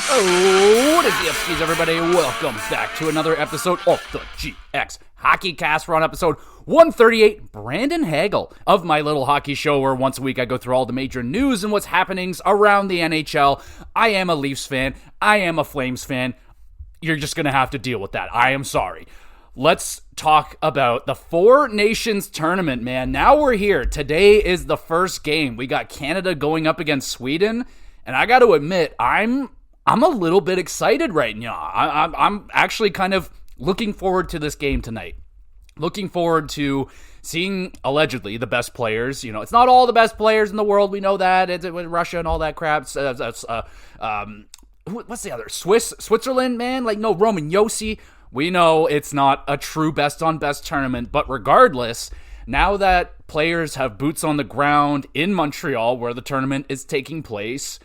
Oh, what is the Upskis, everybody? Welcome back to another episode of the GXHockeyCast. We're on episode 138. Brandon Hagel of My Little Hockey Show, where once a week I go through all the major news and what's happenings around the NHL. I am a Leafs fan. I am a Flames fan. You're just going to have to deal with that. I am sorry. Let's talk about the Four Nations tournament, man. Now we're here. Today is the first game. We got Canada going up against Sweden, and I got to admit, I'm a little bit excited right now. I'm actually kind of looking forward to this game tonight. Looking forward to seeing, allegedly, the best players. You know, it's not all the best players in the world. We know that. It's Russia and all that crap. What's the other? Switzerland, man? Like, no, Roman Yossi. We know it's not a true best-on-best tournament. But regardless, now that players have boots on the ground in Montreal, where the tournament is taking place,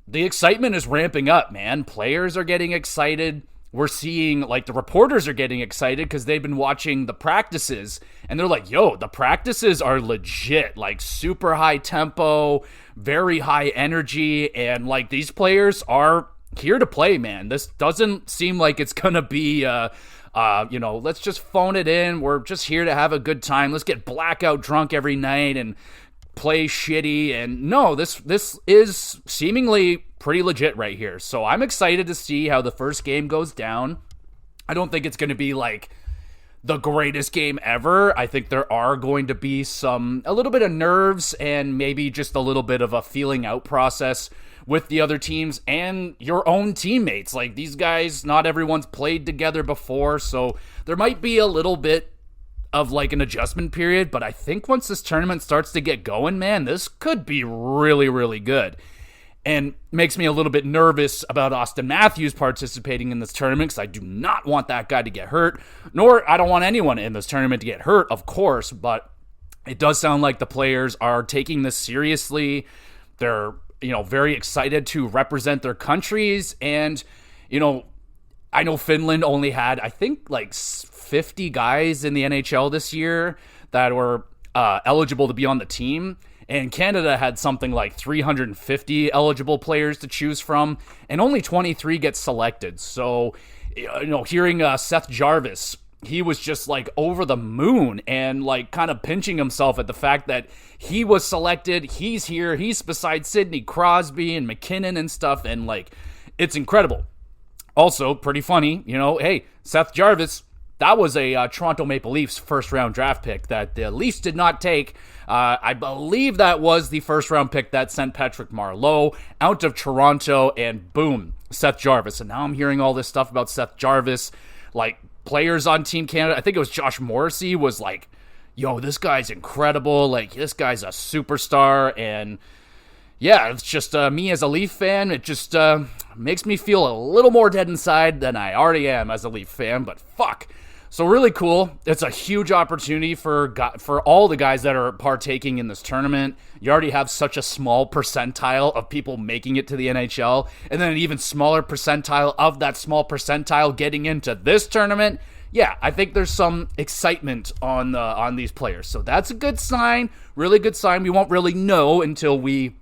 the excitement is ramping up, man. Players are getting excited. We're seeing, like, the reporters are getting excited because they've been watching the practices, and they're like, yo, the practices are legit, like, super high tempo, very high energy, and, like, these players are here to play, man. This doesn't seem like it's gonna be, let's just phone it in. We're just here to have a good time. Let's get blackout drunk every night and play shitty. And no, this is seemingly pretty legit right here. So I'm excited to see how the first game goes down. I don't think it's going to be like the greatest game ever. I think there are going to be a little bit of nerves and maybe just a little bit of a feeling out process with the other teams and your own teammates. Like, these guys, not everyone's played together before, so there might be a little bit of like an adjustment period, but I think once this tournament starts to get going, man, this could be really, really good. And makes me a little bit nervous about Austin Matthews participating in this tournament, because I do not want that guy to get hurt, nor I don't want anyone in this tournament to get hurt, of course, but it does sound like the players are taking this seriously. They're, very excited to represent their countries, and, I know Finland only had, I think, like 50 guys in the NHL this year that were eligible to be on the team. And Canada had something like 350 eligible players to choose from, and only 23 get selected. So, hearing Seth Jarvis, he was just like over the moon and like kind of pinching himself at the fact that he was selected. He's here. He's beside Sidney Crosby and McKinnon and stuff. And like, it's incredible. Also, pretty funny, hey, Seth Jarvis, that was a Toronto Maple Leafs first-round draft pick that the Leafs did not take. I believe that was the first-round pick that sent Patrick Marleau out of Toronto, and boom, Seth Jarvis. And now I'm hearing all this stuff about Seth Jarvis. Like, players on Team Canada, I think it was Josh Morrissey, was like, yo, this guy's incredible. Like, this guy's a superstar. And yeah, it's just me as a Leaf fan. It just makes me feel a little more dead inside than I already am as a Leaf fan. But fuck. So really cool. It's a huge opportunity for all the guys that are partaking in this tournament. You already have such a small percentile of people making it to the NHL, and then an even smaller percentile of that small percentile getting into this tournament. Yeah, I think there's some excitement on these players. So that's a good sign, really good sign. We won't really know until we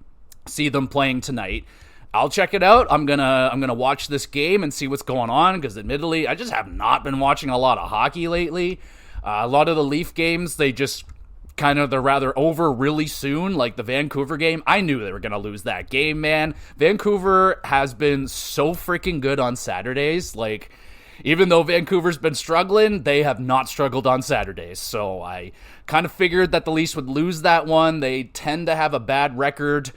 see them playing tonight. I'll check it out. I'm gonna watch this game and see what's going on, because admittedly, I just have not been watching a lot of hockey lately. A lot of the Leaf games, they're rather over really soon, like the Vancouver game. I knew they were gonna lose that game, man. Vancouver has been so freaking good on Saturdays. Like, even though Vancouver's been struggling, they have not struggled on Saturdays. So I kind of figured that the Leafs would lose that one. They tend to have a bad record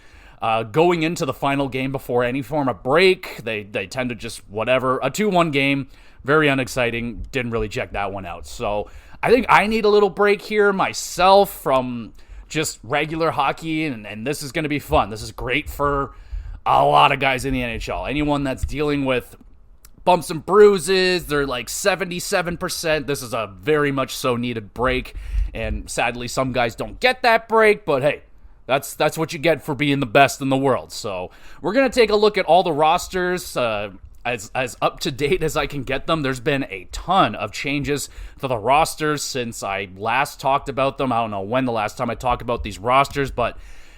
going into the final game before any form of break. They tend to just whatever. A 2-1 game, very unexciting. Didn't really check that one out. So I think I need a little break here myself from just regular hockey, and this is going to be fun. This is great for a lot of guys in the NHL. Anyone that's dealing with bumps and bruises, they're like 77%. This is a very much so needed break, and sadly some guys don't get that break, but hey, That's what you get for being the best in the world. So we're going to take a look at all the rosters as up to date as I can get them. There's been a ton of changes to the rosters since I last talked about them. I don't know when the last time I talked about these rosters, but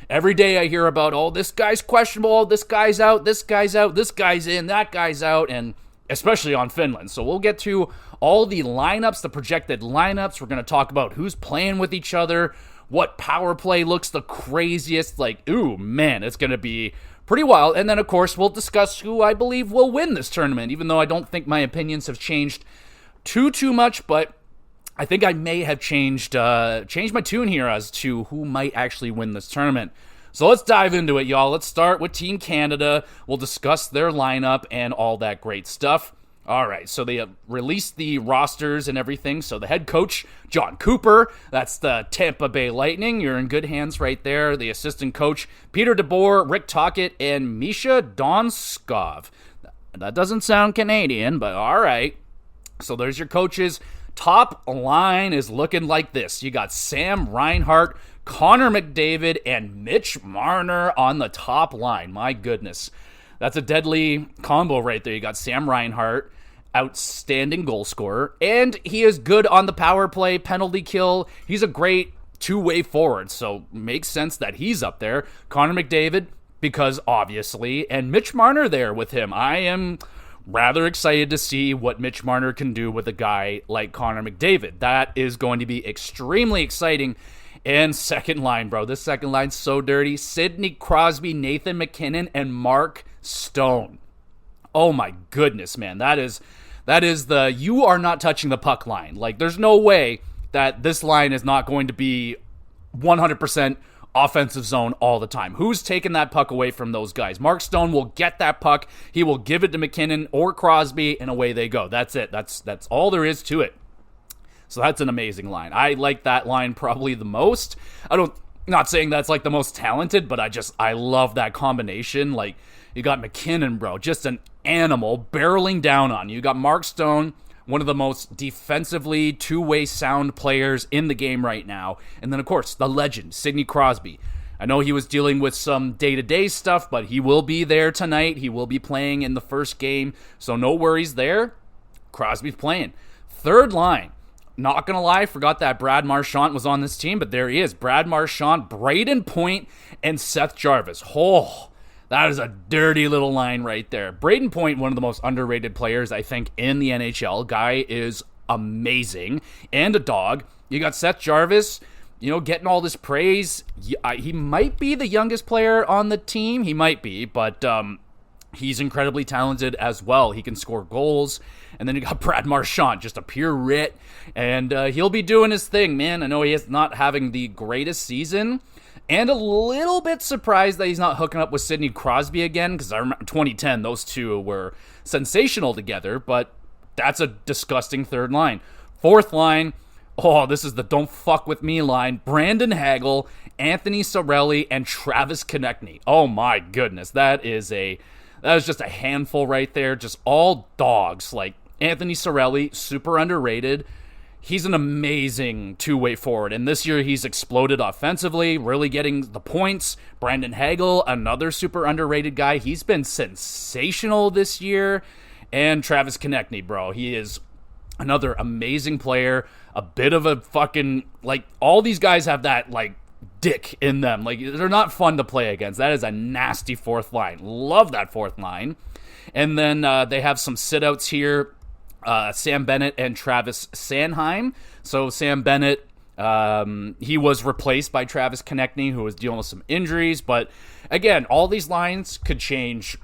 every day I hear about, oh, this guy's questionable, this guy's out, this guy's out, this guy's in, that guy's out, and especially on Finland. So we'll get to all the lineups, the projected lineups. We're going to talk about who's playing with each other, what power play looks the craziest. Like, ooh, man, it's going to be pretty wild. And then, of course, we'll discuss who I believe will win this tournament, even though I don't think my opinions have changed too much, but I think I may have changed my tune here as to who might actually win this tournament. So let's dive into it, y'all. Let's start with Team Canada. We'll discuss their lineup and all that great stuff. All right, so they have released the rosters and everything. So the head coach, John Cooper, that's the Tampa Bay Lightning. You're in good hands right there. The assistant coach, Peter DeBoer, Rick Tocchet, and Misha Donskov. That doesn't sound Canadian, but all right. So there's your coaches. Top line is looking like this. You got Sam Reinhart, Connor McDavid, and Mitch Marner on the top line. My goodness. That's a deadly combo right there. You got Sam Reinhart, outstanding goal scorer, and he is good on the power play, penalty kill. He's a great two-way forward, so makes sense that he's up there. Connor McDavid, because obviously, and Mitch Marner there with him. I am rather excited to see what Mitch Marner can do with a guy like Connor McDavid. That is going to be extremely exciting. And second line, bro. This second line's so dirty. Sidney Crosby, Nathan MacKinnon, and Mark Stone. Oh my goodness, man. That is the you are not touching the puck line. Like, there's no way that this line is not going to be 100% offensive zone all the time. Who's taking that puck away from those guys? Mark Stone will get that puck. He will give it to McKinnon or Crosby, and away they go. That's it. That's all there is to it. So that's an amazing line. I like that line probably the most. Not saying that's like the most talented, but I love that combination. Like, you got McKinnon, bro, just an animal barreling down on you. You got Mark Stone, one of the most defensively two-way sound players in the game right now. And then, of course, the legend, Sidney Crosby. I know he was dealing with some day-to-day stuff, but he will be there tonight. He will be playing in the first game, so no worries there. Crosby's playing. Third line. Not going to lie, forgot that Brad Marchand was on this team, but there he is. Brad Marchand, Braden Point, and Seth Jarvis. Oh, that is a dirty little line right there. Braden Point, one of the most underrated players, I think, in the NHL. Guy is amazing. And a dog. You got Seth Jarvis, getting all this praise. He might be the youngest player on the team. He might be, but he's incredibly talented as well. He can score goals. And then you got Brad Marchand, just a pure rit. And he'll be doing his thing, man. I know he is not having the greatest season. And a little bit surprised that he's not hooking up with Sidney Crosby again. Because I remember 2010, those two were sensational together. But that's a disgusting third line. Fourth line, this is the don't fuck with me line. Brandon Hagel, Anthony Cirelli, and Travis Konechny. Oh my goodness, that is just a handful right there. Just all dogs. Like, Anthony Cirelli, super underrated. He's an amazing two-way forward. And this year he's exploded offensively, really getting the points. Brandon Hagel, another super underrated guy. He's been sensational this year. And Travis Konechny, bro. He is another amazing player. A bit of a fucking, like, all these guys have that, like, dick in them. Like, they're not fun to play against. That is a nasty fourth line. Love that fourth line. And then they have some sit-outs here. Sam Bennett and Travis Sanheim. So Sam Bennett, he was replaced by Travis Konechny, who was dealing with some injuries. But again, all these lines could change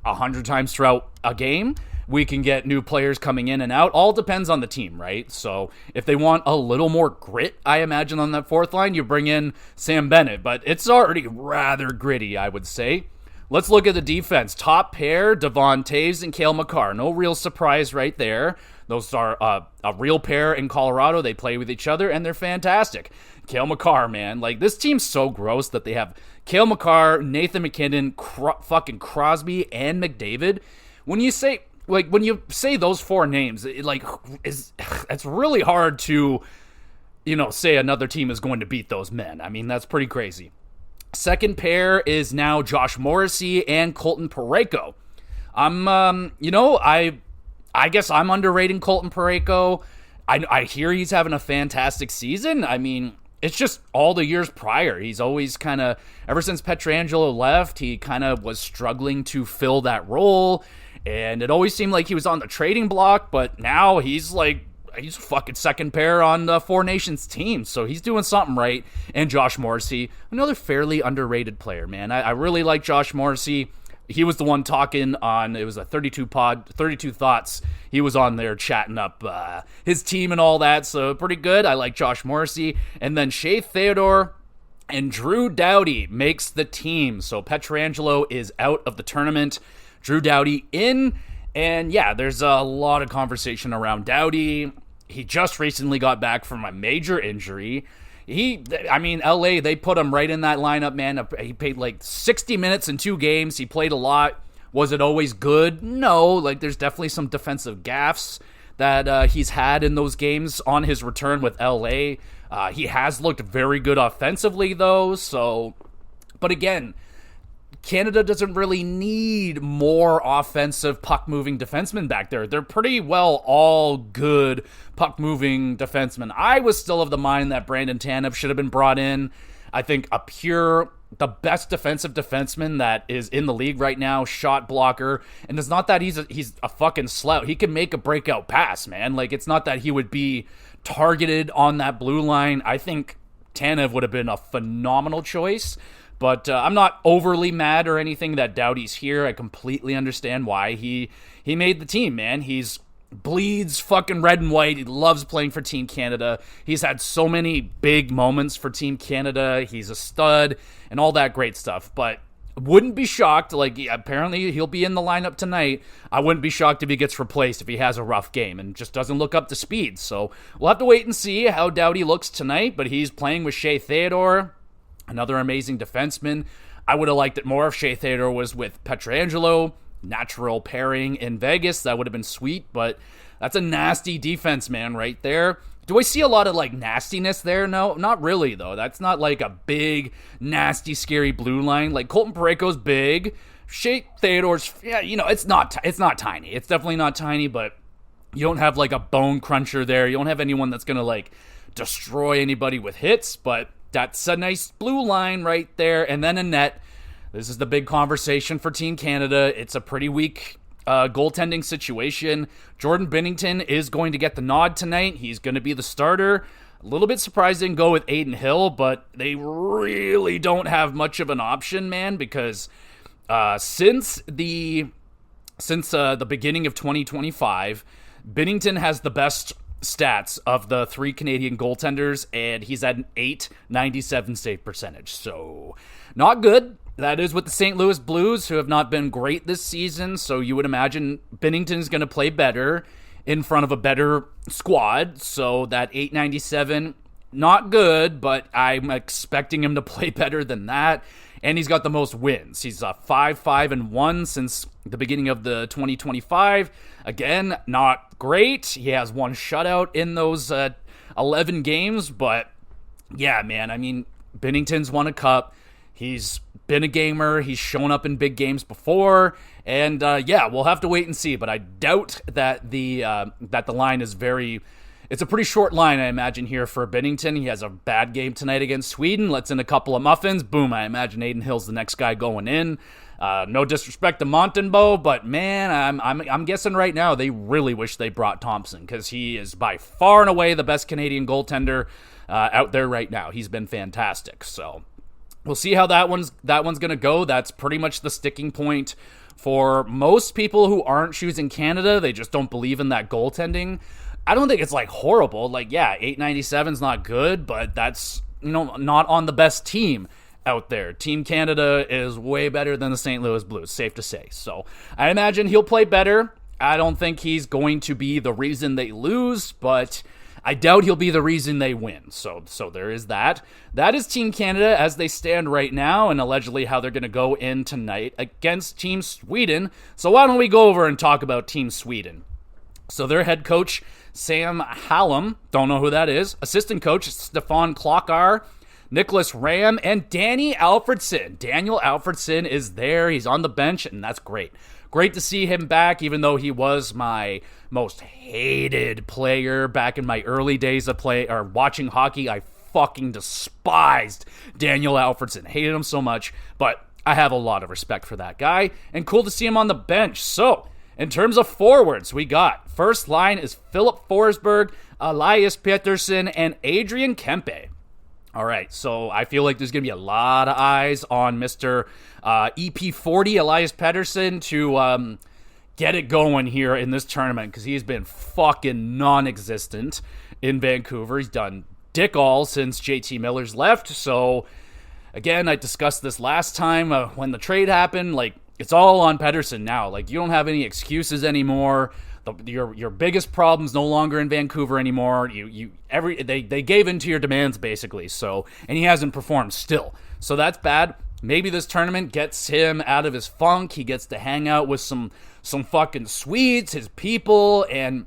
100 times throughout a game. We can get new players coming in and out. All depends on the team, right? So if they want a little more grit, I imagine, on that fourth line, you bring in Sam Bennett. But it's already rather gritty, I would say. Let's look at the defense. Top pair, Devon Toews and Cale Makar. No real surprise right there. Those are a real pair in Colorado. They play with each other, and they're fantastic. Cale Makar, man. Like, this team's so gross that they have Cale Makar, Nathan MacKinnon, fucking Crosby, and McDavid. When you say those four names, it's really hard to, say another team is going to beat those men. I mean, that's pretty crazy. Second pair is now Josh Morrissey and Colton Parayko. I guess I'm underrating Colton Parayko. I hear he's having a fantastic season. I mean, it's just all the years prior. He's always kind of, ever since Pietrangelo left, he kind of was struggling to fill that role. And it always seemed like he was on the trading block, but now he's fucking second pair on the Four Nations team. So he's doing something right. And Josh Morrissey, another fairly underrated player, man. I really like Josh Morrissey. He was the one talking on, it was a 32 Thoughts. He was on there chatting up his team and all that. So pretty good. I like Josh Morrissey. And then Shea Theodore and Drew Doughty makes the team. So Pietrangelo is out of the tournament. Drew Doughty in. And yeah, there's a lot of conversation around Doughty. He just recently got back from a major injury. LA, they put him right in that lineup, man. He played like 60 minutes in 2 games. He played a lot. Was it always good? No. There's definitely some defensive gaffes that he's had in those games on his return with LA. He has looked very good offensively, though. So, but again, Canada doesn't really need more offensive puck-moving defensemen back there. They're pretty well all good puck-moving defensemen. I was still of the mind that Brandon Tanev should have been brought in. I think the best defensive defenseman that is in the league right now, shot blocker. And it's not that he's a fucking slout. He can make a breakout pass, man. It's not that he would be targeted on that blue line. I think Tanev would have been a phenomenal choice. But I'm not overly mad or anything that Doughty's here. I completely understand why he made the team, man. He's bleeds fucking red and white. He loves playing for Team Canada. He's had so many big moments for Team Canada. He's a stud and all that great stuff. But wouldn't be shocked. Apparently he'll be in the lineup tonight. I wouldn't be shocked if he gets replaced if he has a rough game and just doesn't look up to speed. So we'll have to wait and see how Doughty looks tonight. But he's playing with Shea Theodore, another amazing defenseman. I would have liked it more if Shea Theodore was with Pietrangelo. Natural pairing in Vegas. That would have been sweet, but that's a nasty defense, man, right there. Do I see a lot of, nastiness there? No, not really, though. That's not, a big, nasty, scary blue line. Colton Parayko's big. Shea Theodore's, it's not tiny. It's definitely not tiny, but you don't have, a bone cruncher there. You don't have anyone that's going to, destroy anybody with hits, but that's a nice blue line right there. And then a net. This is the big conversation for Team Canada. It's a pretty weak goaltending situation. Jordan Binnington is going to get the nod tonight. He's going to be the starter. A little bit surprised they didn't go with Aiden Hill, but they really don't have much of an option, man, because since the beginning of 2025, Binnington has the best stats of the 3 Canadian goaltenders, and he's at an .897 save percentage. So, not good. That is with the St. Louis Blues, who have not been great this season, so you would imagine Binnington's going to play better in front of a better squad. So that .897, not good, but I'm expecting him to play better than that. And he's got the most wins. He's 5-5-1 since the beginning of the 2025. Again, not great. He has 1 shutout in those 11 games, but yeah, man, I mean, Binnington's won a cup. He's been a gamer. He's shown up in big games before, and yeah, we'll have to wait and see. But I doubt that the line is very. It's a pretty short line, I imagine, here for Binnington. He has a bad game tonight against Sweden. Lets in a couple of muffins. Boom! I imagine Aiden Hill's the next guy going in. No disrespect to Montembeault, but man, I'm guessing right now they really wish they brought Thompson, because he is by far and away the best Canadian goaltender out there right now. He's been fantastic. So we'll see how that one's going to go. That's pretty much the sticking point for most people who aren't choosing Canada. They just don't believe in that goaltending. I don't think it's horrible. Yeah, .897 is not good, but that's, not on the best team out there. Team Canada is way better than the St. Louis Blues, safe to say. So I imagine he'll play better. I don't think he's going to be the reason they lose, but I doubt he'll be the reason they win. So there is that. That is Team Canada as they stand right now, and allegedly how they're going to go in tonight against Team Sweden. So why don't we go over and talk about Team Sweden? So their head coach, Sam Hallam, don't know who that is. Assistant coach, Stefan Klockar, Nicholas Ram, and Danny Alfredson. Daniel Alfredson is there. He's on the bench, and that's great. Great to see him back, even though he was my most hated player back in my early days of watching hockey. I fucking despised Daniel Alfredsson. Hated him so much, but I have a lot of respect for that guy, and cool to see him on the bench. So, in terms of forwards, we got first line is Philip Forsberg, Elias Pettersson, and Adrian Kempe. All right, so I feel like there's going to be a lot of eyes on Mr. EP.40, Elias Pettersson, to get it going here in this tournament, because he's been fucking non-existent in Vancouver. He's done dick all since JT Miller's left. So, again, I discussed this last time when the trade happened. Like, it's all on Pettersson now. Like, you don't have any excuses anymore. Your biggest problem's no longer in Vancouver anymore. They gave in to your demands, basically. So, and he hasn't performed still. So that's bad. Maybe this tournament gets him out of his funk. He gets to hang out with some fucking Swedes, his people, and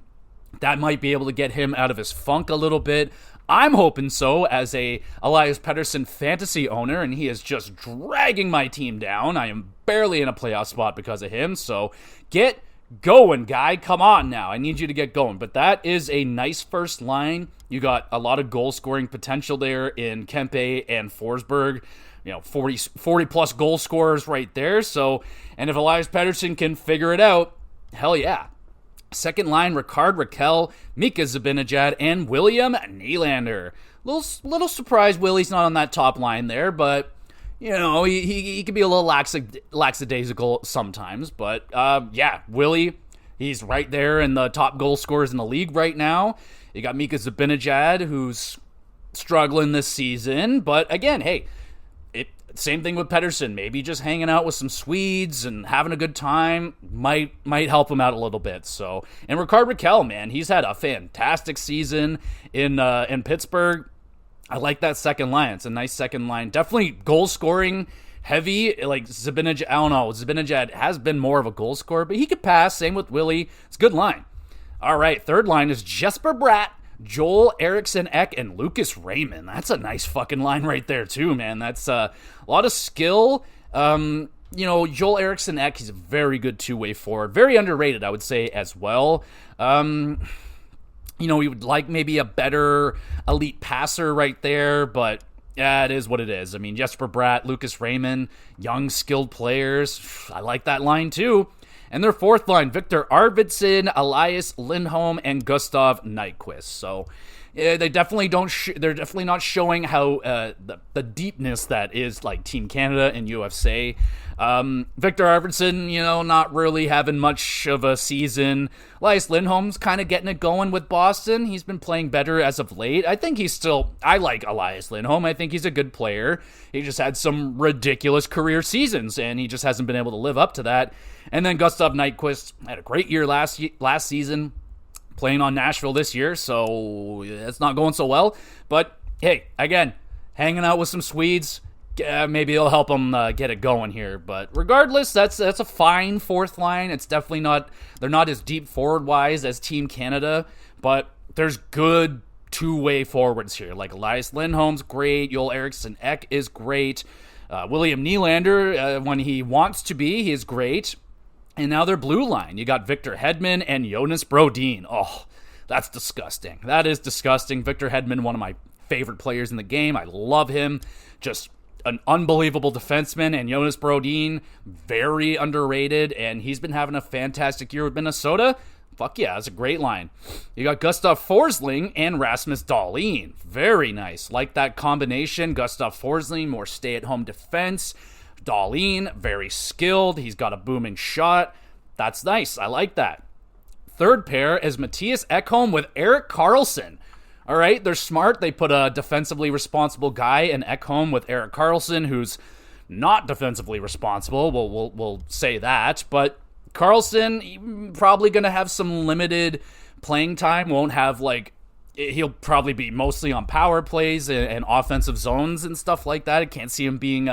that might be able to get him out of his funk a little bit. I'm hoping so as a Elias Pettersson fantasy owner, and he is just dragging my team down. I am barely in a playoff spot because of him, so get going, guy. Come on now. I need you to get going. But that is a nice first line. You got a lot of goal-scoring potential there in Kempe and Forsberg. 40 plus goal scorers right there. So, and if Elias Pettersson can figure it out, hell yeah. Second line, Ricard Raquel, Mika Zibanejad, and William Nylander. Little surprised Willie's not on that top line there, but he can be a little lackadaisical sometimes. But yeah, Willie, he's right there in the top goal scorers in the league right now. You got Mika Zibanejad, who's struggling this season, but again, hey, same thing with Pettersson. Maybe just hanging out with some Swedes and having a good time might help him out a little bit. So, and Ricard Raquel, man, he's had a fantastic season in Pittsburgh. I like that second line. It's a nice second line. Definitely goal scoring heavy. Like Zibanejad, I don't know. Zibanejad has been more of a goal scorer, but he could pass. Same with Willie. It's a good line. All right, third line is Jesper Bratt, Joel Eriksson Ek, and Lucas Raymond. That's a nice fucking line right there too, man. That's a lot of skill. Joel Eriksson Ek, he's a very good two-way forward. Very underrated, I would say, as well. We would like maybe a better elite passer right there, but yeah, it is what it is. I mean, Jesper Bratt, Lucas Raymond, young, skilled players. I like that line too. And their fourth line, Victor Arvidsson, Elias Lindholm, and Gustav Nyquist. So they definitely they're definitely not showing how the deepness that is like Team Canada and USA. Victor Arvidsson, not really having much of a season. Elias Lindholm's kind of getting it going with Boston. He's been playing better as of late. I think I like Elias Lindholm. I think he's a good player. He just had some ridiculous career seasons, and he just hasn't been able to live up to that. And then Gustav Nyquist had a great year last season, playing on Nashville this year, so it's not going so well. But hey, again, hanging out with some Swedes, maybe it'll help them get it going here. But regardless, that's a fine fourth line. It's definitely not, they're not as deep forward-wise as Team Canada, but there's good two-way forwards here. Like Elias Lindholm's great, Joel Eriksson Ek is great, William Nylander, when he wants to be, he is great. And now their blue line. You got Victor Hedman and Jonas Brodin. Oh, that's disgusting. That is disgusting. Victor Hedman, one of my favorite players in the game. I love him. Just an unbelievable defenseman. And Jonas Brodin, very underrated. And he's been having a fantastic year with Minnesota. Fuck yeah, that's a great line. You got Gustav Forsling and Rasmus Dahlin. Very nice. Like that combination. Gustav Forsling, more stay-at-home defense. Dahlin, very skilled. He's got a booming shot. That's nice. I like that. Third pair is Matthias Ekholm with Erik Karlsson. All right, they're smart. They put a defensively responsible guy in Ekholm with Erik Karlsson, who's not defensively responsible. We'll say that. But Karlsson, probably going to have some limited playing time. Won't have he'll probably be mostly on power plays and offensive zones and stuff like that. I can't see him being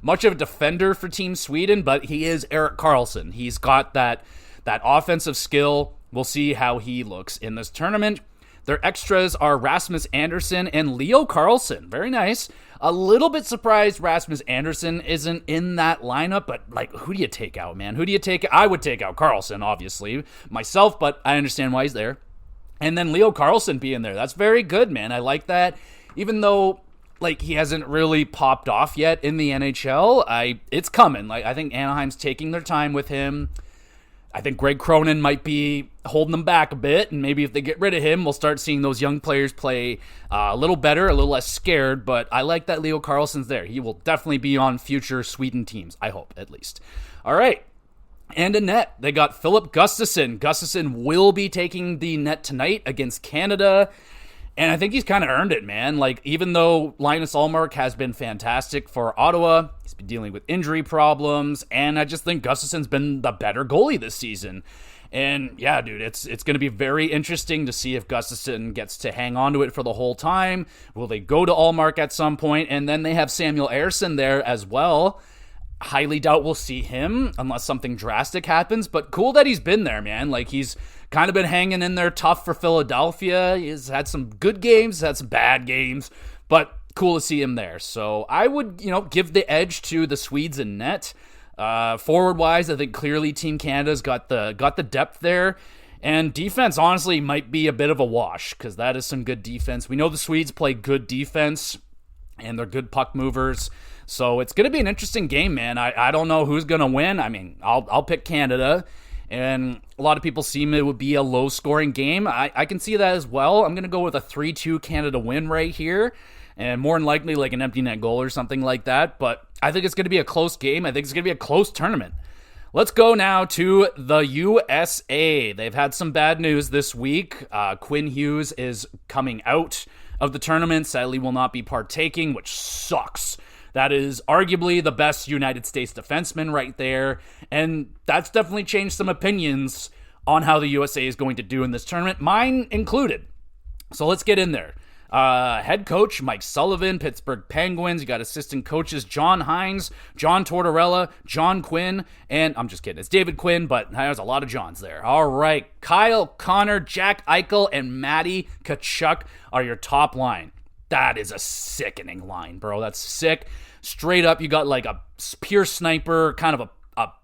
much of a defender for Team Sweden, but he is Erik Karlsson. He's got that offensive skill. We'll see how he looks in this tournament. Their extras are Rasmus Andersson and Leo Carlsson. Very nice. A little bit surprised Rasmus Andersson isn't in that lineup, but who do you take out, man? Who do you take? I would take out Carlsson, obviously, myself, but I understand why he's there. And then Leo Carlsson being there. That's very good, man. I like that. even though like he hasn't really popped off yet in the NHL, it's coming. Like I think Anaheim's taking their time with him. I think Greg Cronin might be holding them back a bit, and maybe if they get rid of him, we'll start seeing those young players play a little better, a little less scared, but I like that Leo Carlsson's there. He will definitely be on future Sweden teams, I hope, at least. All right, and a net. They got Philip Gustafsson. Gustafsson will be taking the net tonight against Canada, and I think he's kind of earned it, man. Like, even though Linus Ullmark has been fantastic for Ottawa, he's been dealing with injury problems, and I just think Gustafsson's been the better goalie this season. And yeah, dude, it's going to be very interesting to see if Gustafsson gets to hang on to it for the whole time. Will they go to Ullmark at some point? And then they have Samuel Ersson there as well. Highly doubt we'll see him unless something drastic happens, but cool that he's been there, man. Like, he's kind of been hanging in there tough for Philadelphia. He's had some good games, had some bad games, but cool to see him there. So I would, give the edge to the Swedes in net. Forward-wise, I think clearly Team Canada's got the depth there. And defense, honestly, might be a bit of a wash, because that is some good defense. We know the Swedes play good defense, and they're good puck movers. So it's going to be an interesting game, man. I don't know who's going to win. I mean, I'll pick Canada. And a lot of people seem it would be a low-scoring game. I can see that as well. I'm going to go with a 3-2 Canada win right here. And more than likely like an empty net goal or something like that. But I think it's going to be a close game. I think it's going to be a close tournament. Let's go now to the USA. They've had some bad news this week. Quinn Hughes is coming out of the tournament. Sadly will not be partaking, which sucks. That is arguably the best United States defenseman right there. And that's definitely changed some opinions on how the USA is going to do in this tournament, mine included. So let's get in there. Head coach Mike Sullivan, Pittsburgh Penguins. You got assistant coaches John Hines, John Tortorella, John Quinn, and I'm just kidding, it's David Quinn, but there's a lot of Johns there. All right, Kyle Connor, Jack Eichel, and Matty Tkachuk are your top line. That is a sickening line, bro. That's sick. Straight up, you got like a pure sniper, kind of a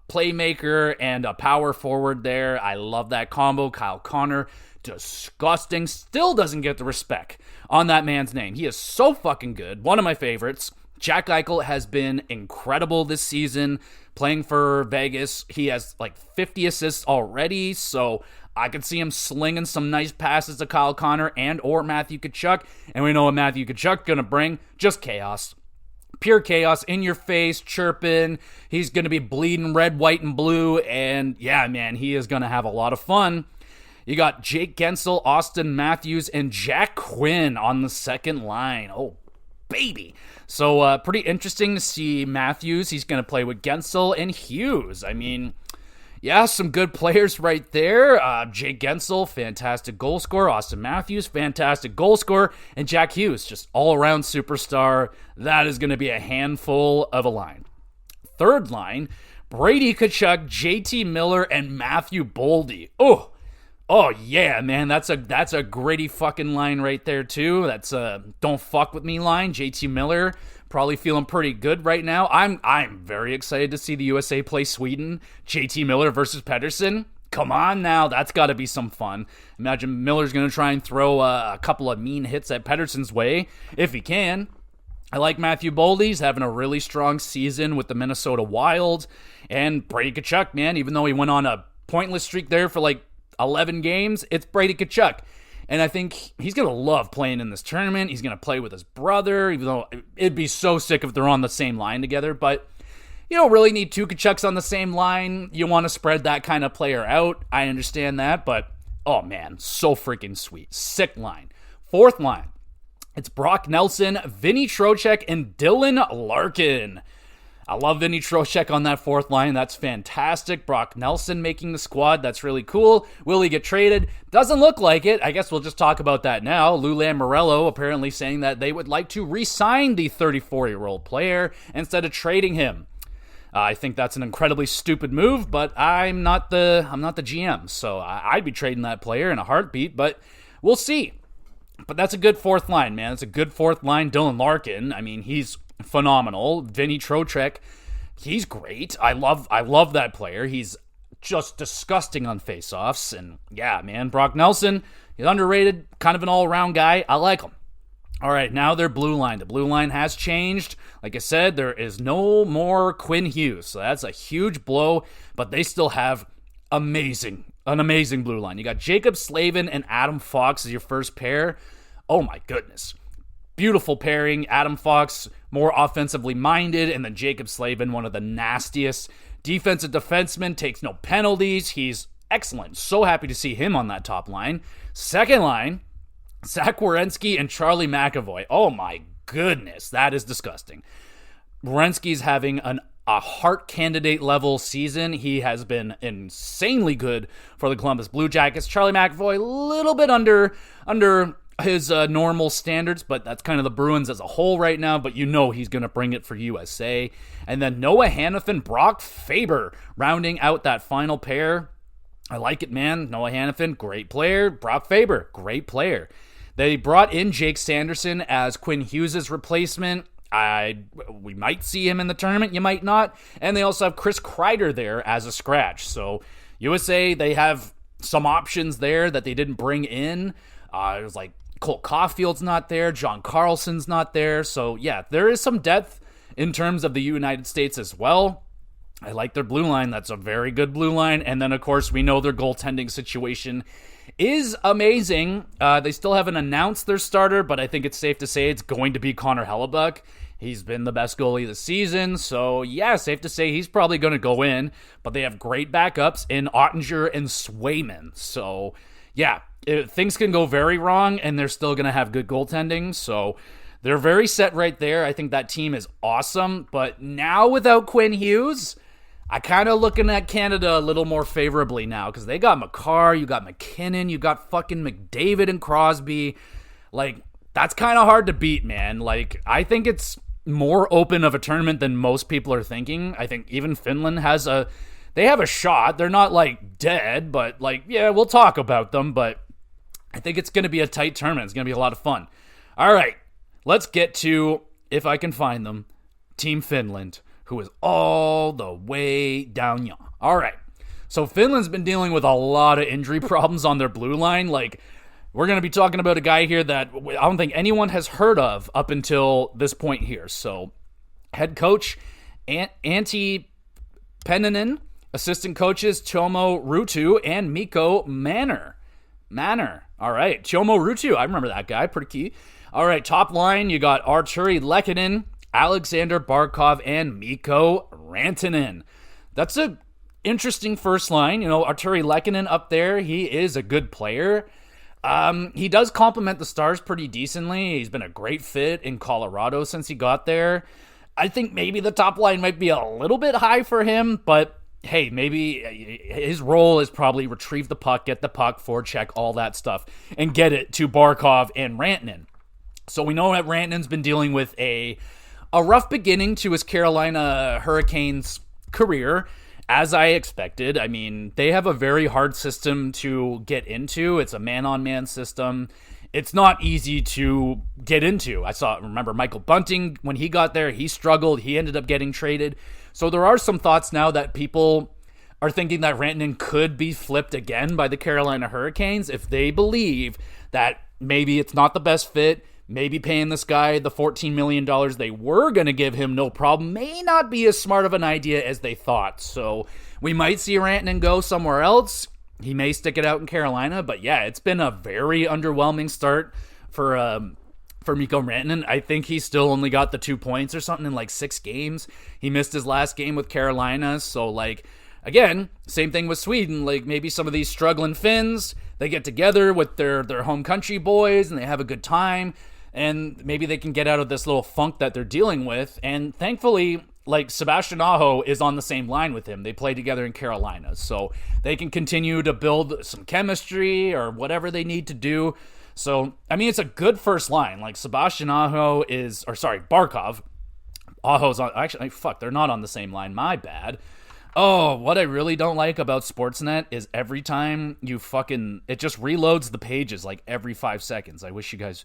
playmaker, and a power forward there. I love that combo. Kyle Connor, disgusting. Still doesn't get the respect on that man's name. He is so fucking good. One of my favorites. Jack Eichel has been incredible this season playing for Vegas. He has like 50 assists already, so I could see him slinging some nice passes to Kyle Connor and or Matthew Tkachuk. And we know what Matthew Tkachuk's going to bring. Just chaos. Pure chaos, in your face, chirping. He's going to be bleeding red, white, and blue. And yeah, man, he is going to have a lot of fun. You got Jake Gensel, Austin Matthews, and Jack Quinn on the second line. Oh, baby. So pretty interesting to see Matthews. He's going to play with Gensel and Hughes. I mean, yeah, some good players right there. Jake Gensel, fantastic goal scorer. Austin Matthews, fantastic goal scorer. And Jack Hughes, just all-around superstar. That is going to be a handful of a line. Third line, Brady Tkachuk, JT Miller, and Matthew Boldy. Oh yeah, man, that's a gritty fucking line right there too. That's a don't fuck with me line. JT Miller probably feeling pretty good right now. I'm very excited to see the USA play Sweden. JT Miller versus Pettersson. Come on now, that's got to be some fun. Imagine Miller's going to try and throw a couple of mean hits at Pettersson's way if he can. I like Matthew Boldy. He's having a really strong season with the Minnesota Wild. And Brady Tkachuk, man, even though he went on a pointless streak there for like 11 games, it's Brady Tkachuk. And I think he's going to love playing in this tournament. He's going to play with his brother, even though it'd be so sick if they're on the same line together. But you don't really need two Tkachuks on the same line. You want to spread that kind of player out. I understand that. But, oh man, so freaking sweet. Sick line. Fourth line. It's Brock Nelson, Vinny Trocheck, and Dylan Larkin. I love Vinny Trocheck on that fourth line. That's fantastic. Brock Nelson making the squad. That's really cool. Will he get traded? Doesn't look like it. I guess we'll just talk about that now. Lou Lamoriello apparently saying that they would like to re-sign the 34-year-old player instead of trading him. I think that's an incredibly stupid move, but I'm not the GM, so I'd be trading that player in a heartbeat, but we'll see. But that's a good fourth line, man. It's a good fourth line. Dylan Larkin, I mean, he's phenomenal. Vinny Trocheck, he's great. I love that player. He's just disgusting on faceoffs. And yeah, man, Brock Nelson, he's underrated, kind of an all-around guy. I like him. All right, now their blue line. The blue line has changed. Like I said, there is no more Quinn Hughes, so that's a huge blow, but they still have an amazing blue line. You got Jacob Slavin and Adam Fox as your first pair. Oh my goodness. Beautiful pairing. Adam Fox, more offensively minded, and then Jacob Slavin, one of the nastiest defensive defensemen, takes no penalties. He's excellent. So happy to see him on that top line. Second line, Zach Werenski and Charlie McAvoy. Oh my goodness, that is disgusting. Werenski's having a Hart candidate level season. He has been insanely good for the Columbus Blue Jackets. Charlie McAvoy, a little bit under his normal standards, but that's kind of the Bruins as a whole right now, but you know he's going to bring it for USA. And then Noah Hannafin, Brock Faber rounding out that final pair. I like it, man. Noah Hannafin, great player. Brock Faber, great player. They brought in Jake Sanderson as Quinn Hughes' replacement. We might see him in the tournament, you might not. And they also have Chris Kreider there as a scratch. So USA, they have some options there that they didn't bring in. It was like Cole Caulfield's not there, John Carlson's not there. So yeah, there is some depth in terms of the United States as well. I like their blue line. That's a very good blue line. And then, of course, we know their goaltending situation is amazing. They still haven't announced their starter, but I think it's safe to say it's going to be Connor Hellebuck. He's been the best goalie of the season, so yeah, safe to say he's probably going to go in, but they have great backups in Ottinger and Swayman. So yeah, things can go very wrong, and they're still going to have good goaltending, so they're very set right there. I think that team is awesome, but now without Quinn Hughes, I kind of looking at Canada a little more favorably now because they got McCarr, you got McKinnon, you got fucking McDavid and Crosby. Like, that's kind of hard to beat, man. Like, I think it's more open of a tournament than most people are thinking. I think even Finland they have a shot. They're not, like, dead, but, like, yeah, we'll talk about them, but I think it's going to be a tight tournament. It's going to be a lot of fun. All right, let's get to, if I can find them, Team Finland, who is all the way down young. All right. So Finland's been dealing with a lot of injury problems on their blue line. Like, we're going to be talking about a guy here that I don't think anyone has heard of up until this point here. So, head coach Antti Pennanen, assistant coaches Tuomo Ruutu and Mikko Manner. All right. Tuomo Ruutu, I remember that guy. Pretty key. All right. Top line, you got Arturi Lehkonen, Alexander Barkov, and Mikko Rantanen. That's a interesting first line. You know, Arturi Lehkonen up there, he is a good player. He does complement the Stars pretty decently. He's been a great fit in Colorado since he got there. I think maybe the top line might be a little bit high for him, but hey, maybe his role is probably retrieve the puck, get the puck, forecheck, all that stuff, and get it to Barkov and Rantanen. So we know that Rantanen's been dealing with a rough beginning to his Carolina Hurricanes career, as I expected. I mean, they have a very hard system to get into. It's a man-on-man system. It's not easy to get into. Remember Michael Bunting, when he got there, he struggled. He ended up getting traded. So there are some thoughts now that people are thinking that Rantanen could be flipped again by the Carolina Hurricanes if they believe that maybe it's not the best fit. Maybe paying this guy the $14 million they were going to give him, no problem, may not be as smart of an idea as they thought. So we might see Rantanen go somewhere else. He may stick it out in Carolina. But yeah, it's been a very underwhelming start for Mikko Rantanen. I think he still only got the 2 points or something in like 6 games. He missed his last game with Carolina. So like, again, same thing with Sweden. Like maybe some of these struggling Finns, they get together with their home country boys and they have a good time. And maybe they can get out of this little funk that they're dealing with. And thankfully, like Sebastian Aho is on the same line with him. They play together in Carolina. So they can continue to build some chemistry or whatever they need to do. So, I mean, it's a good first line. Like Sebastian Aho Barkov. Aho's on, actually, they're not on the same line. My bad. Oh, what I really don't like about Sportsnet is every time it just reloads the pages like every 5 seconds. I wish you guys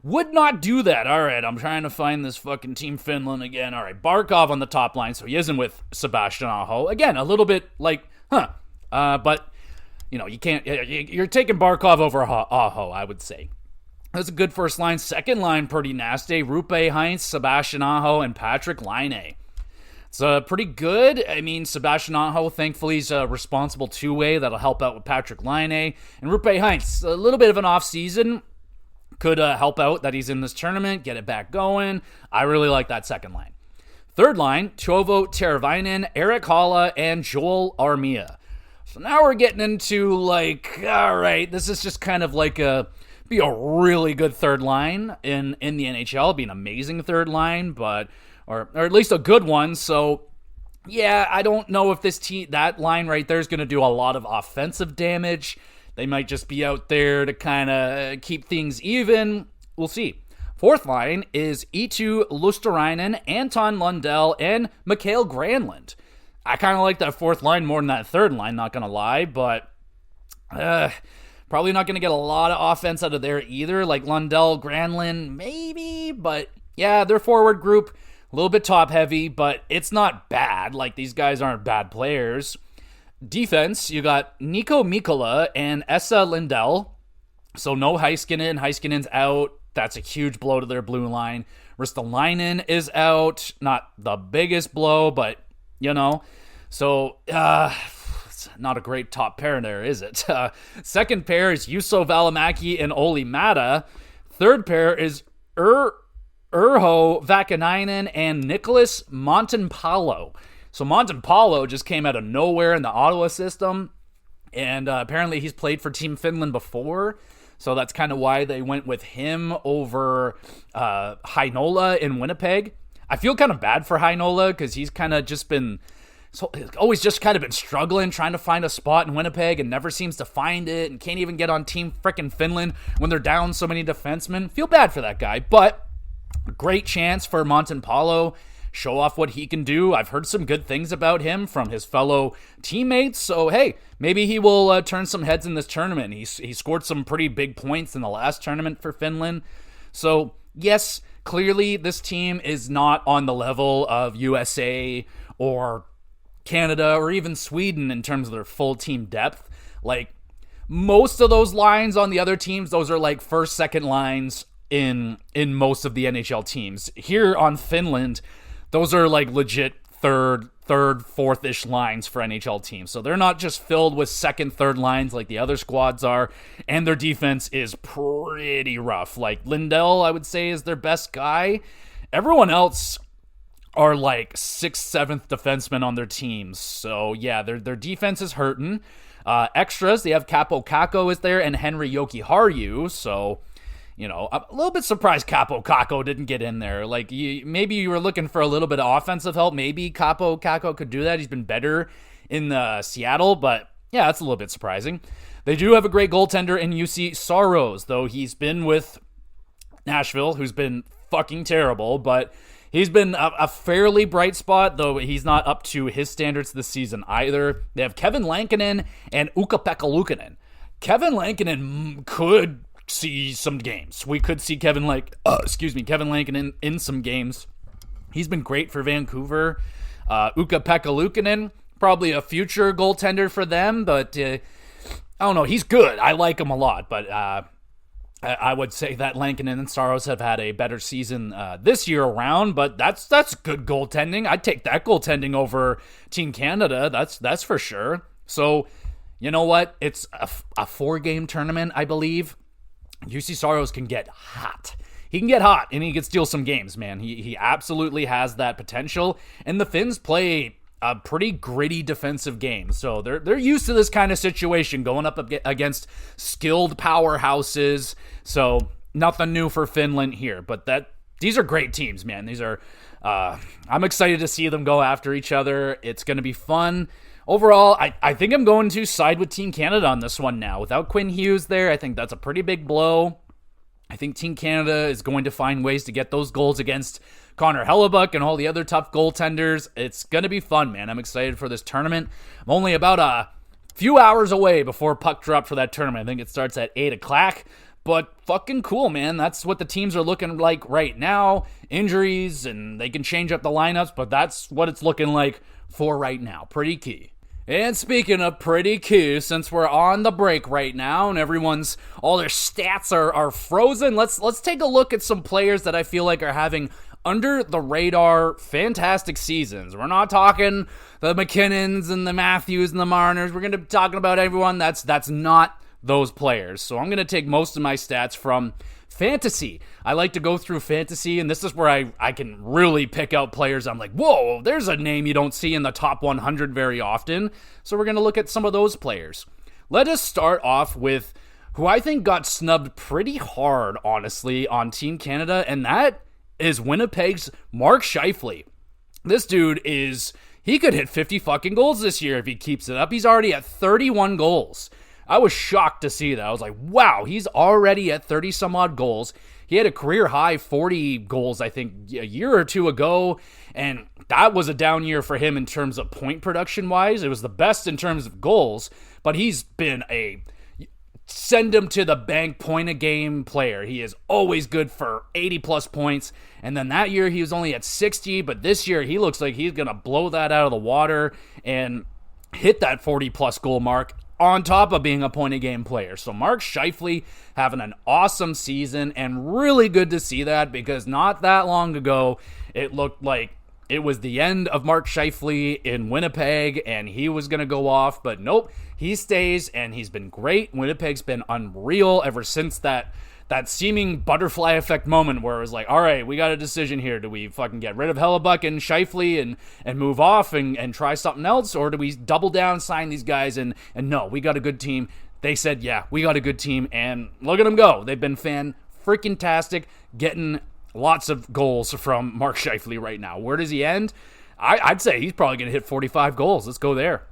would not do that. All right, I'm trying to find this fucking Team Finland again. All right, Barkov on the top line, so he isn't with Sebastian Aho. Again, a little bit like, but, you know, you can't, you're taking Barkov over Aho, I would say. That's a good first line. Second line, pretty nasty. Rupe Heinz, Sebastian Aho, and Patrick Laine. It's pretty good. I mean, Sebastian Aho, thankfully, is a responsible two-way that'll help out with Patrick Laine. And Rupe Heinz, a little bit of an off-season. Could help out that he's in this tournament, get it back going. I really like that second line. Third line, Teuvo Teravainen, Erik Haula, and Joel Armia. So now we're getting into like, all right, this is just kind of like be a really good third line in the NHL. Be an amazing third line, but or at least a good one. So yeah, I don't know if that line right there is going to do a lot of offensive damage. They might just be out there to kind of keep things even. We'll see. Fourth line is Eetu Luostarinen, Anton Lundell, and Mikael Granlund. I kind of like that fourth line more than that third line, not going to lie, but probably not going to get a lot of offense out of there either. Like Lundell, Granlund, maybe, but yeah, their forward group, a little bit top heavy, but it's not bad. Like, these guys aren't bad players. Defense, you got Nico Mikkola and Esa Lindell. So no Heiskanen. Heiskanen's out. That's a huge blow to their blue line. Ristolainen is out. Not the biggest blow, but, you know. So, it's not a great top pair there, is it? Second pair is Juuso Välimäki and Olli Mata. Third pair is Urho Vakanainen and Nicholas Montempallo. So Montempallo just came out of nowhere in the Ottawa system, and apparently he's played for Team Finland before, so that's kind of why they went with him over Heinola in Winnipeg. I feel kind of bad for Heinola because he's kind of just been always just kind of been struggling, trying to find a spot in Winnipeg and never seems to find it and can't even get on Team frickin' Finland when they're down so many defensemen. Feel bad for that guy, but great chance for Montempallo. Show off what he can do. I've heard some good things about him from his fellow teammates. So, hey, maybe he will turn some heads in this tournament. He scored some pretty big points in the last tournament for Finland. So, yes, clearly this team is not on the level of USA or Canada or even Sweden in terms of their full team depth. Like, most of those lines on the other teams, those are like first, second lines in most of the NHL teams. Here on Finland, those are like legit third, fourth-ish lines for NHL teams. So they're not just filled with second, third lines like the other squads are. And their defense is pretty rough. Like Lindell, I would say, is their best guy. Everyone else are like 6th, 7th defensemen on their teams. So yeah, their defense is hurting. Extras, they have Capo Kakko is there and Henri Jokiharju. So, you know, I'm a little bit surprised Capo Kakko didn't get in there. Like, maybe you were looking for a little bit of offensive help. Maybe Capo Kakko could do that. He's been better in Seattle, but yeah, that's a little bit surprising. They do have a great goaltender in UC Saros, though he's been with Nashville, who's been fucking terrible, but he's been a fairly bright spot, though he's not up to his standards this season either. They have Kevin Lankinen and Ukko-Pekka Luukkonen. Kevin Lankinen could see some games. We could see Kevin Lankinen in some games. He's been great for Vancouver. Ukko-Pekka Luukkonen, probably a future goaltender for them, but I don't know. He's good. I like him a lot, but I would say that Lankinen and Saros have had a better season this year around, but that's good goaltending. I'd take that goaltending over Team Canada. That's for sure. So, you know what? It's a 4-game tournament, I believe. UC Saros can get hot. He can get hot, and he can steal some games, man. He absolutely has that potential. And the Finns play a pretty gritty defensive game, so they're used to this kind of situation, going up against skilled powerhouses. So nothing new for Finland here. But these are great teams, man. These are. I'm excited to see them go after each other. It's going to be fun. Overall, I think I'm going to side with Team Canada on this one now. Without Quinn Hughes there, I think that's a pretty big blow. I think Team Canada is going to find ways to get those goals against Connor Hellebuck and all the other tough goaltenders. It's going to be fun, man. I'm excited for this tournament. I'm only about a few hours away before puck drop for that tournament. I think it starts at 8 o'clock. But fucking cool, man. That's what the teams are looking like right now. Injuries, and they can change up the lineups, but that's what it's looking like for right now. Pretty key. And speaking of pretty cool, since we're on the break right now and all their stats are frozen, let's take a look at some players that I feel like are having under the radar fantastic seasons. We're not talking the McKinnons and the Matthews and the Marners. We're going to be talking about everyone that's not those players. So I'm going to take most of my stats from fantasy. I like to go through fantasy, and this is where I can really pick out players. I'm like, whoa, there's a name you don't see in the top 100 very often. So we're going to look at some of those players. Let us start off with who I think got snubbed pretty hard, honestly, on Team Canada, and that is Winnipeg's Mark Scheifele. This dude he could hit 50 fucking goals this year if he keeps it up. He's already at 31 goals. I was shocked to see that. I was like, wow, he's already at 30 some odd goals. He had a career high 40 goals, I think, a year or two ago, and that was a down year for him in terms of point production wise. It was the best in terms of goals, but he's been a send him to the bank point a game player. He is always good for 80 plus points, and then that year he was only at 60, but this year he looks like he's going to blow that out of the water and hit that 40 plus goal mark on top of being a point-a-game player. So Mark Scheifele having an awesome season, and really good to see that, because not that long ago, it looked like it was the end of Mark Scheifele in Winnipeg, and he was going to go off, but nope, he stays, and he's been great. Winnipeg's been unreal ever since that seeming butterfly effect moment where it was like, all right, we got a decision here. Do we fucking get rid of Hellebuck and Scheifele and move off and try something else? Or do we double down, sign these guys, and no, we got a good team. They said, yeah, we got a good team, and look at them go. They've been fan-freaking-tastic, getting lots of goals from Mark Scheifele right now. Where does he end? I'd say he's probably going to hit 45 goals. Let's go there.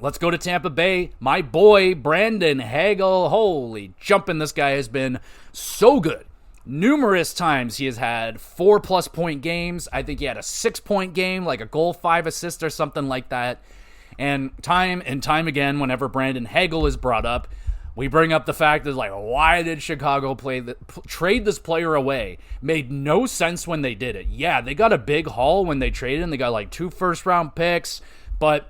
Let's go to Tampa Bay. My boy, Brandon Hagel. Holy jumping, this guy has been so good. Numerous times he has had 4+ point games. I think he had a 6-point game, like a goal, 5 assists or something like that. And time again, whenever Brandon Hagel is brought up, we bring up the fact that, like, why did Chicago trade this player away? Made no sense when they did it. Yeah, they got a big haul when they traded him. They got like 2 first-round picks, but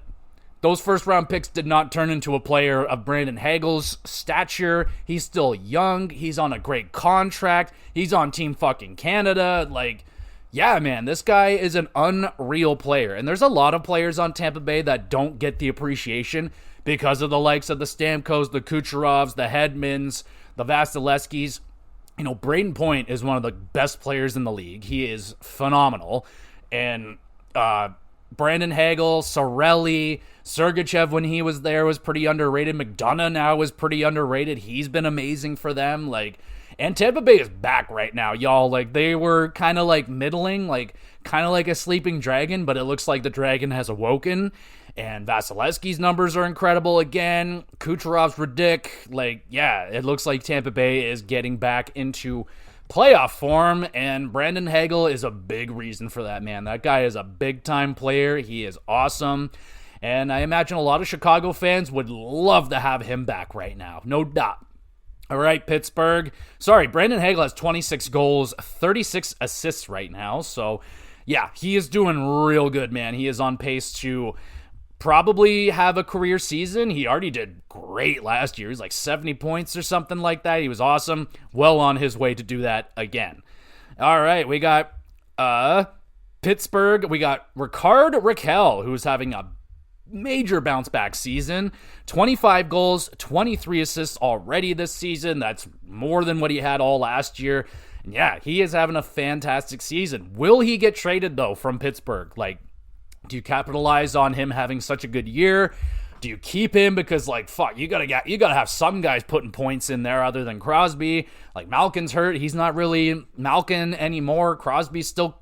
those first-round picks did not turn into a player of Brandon Hagel's stature. He's still young. He's on a great contract. He's on Team fucking Canada. Like, yeah, man, this guy is an unreal player. And there's a lot of players on Tampa Bay that don't get the appreciation because of the likes of the Stamkos, the Kucherovs, the Hedmans, the Vasilevskis. You know, Braden Point is one of the best players in the league. He is phenomenal. And Brandon Hagel, Sorelli, Sergachev when he was there was pretty underrated. McDonough now is pretty underrated. He's been amazing for them. Like, and Tampa Bay is back right now, y'all. Like, they were kind of like middling, like kind of like a sleeping dragon, but it looks like the dragon has awoken. And Vasilevsky's numbers are incredible again. Kucherov's ridiculous. Like, yeah, it looks like Tampa Bay is getting back into playoff form, and Brandon Hagel is a big reason for that, man. That guy is a big-time player. He is awesome, and I imagine a lot of Chicago fans would love to have him back right now, no doubt. All right, Pittsburgh. Sorry, Brandon Hagel has 26 goals, 36 assists right now, so yeah, he is doing real good, man. He is on pace to probably have a career season. He already did great last year. He's like 70 points or something like that. He was awesome. Well on his way to do that again. All right, we got Pittsburgh. We got Rickard Rakell, who's having a major bounce back season. 25 goals, 23 assists already this season. That's more than what he had all last year. And yeah, he is having a fantastic season. Will he get traded, though, from Pittsburgh? Like, do you capitalize on him having such a good year? Do you keep him because, like, fuck, you gotta have some guys putting points in there other than Crosby. Like, Malkin's hurt. He's not really Malkin anymore. Crosby's still,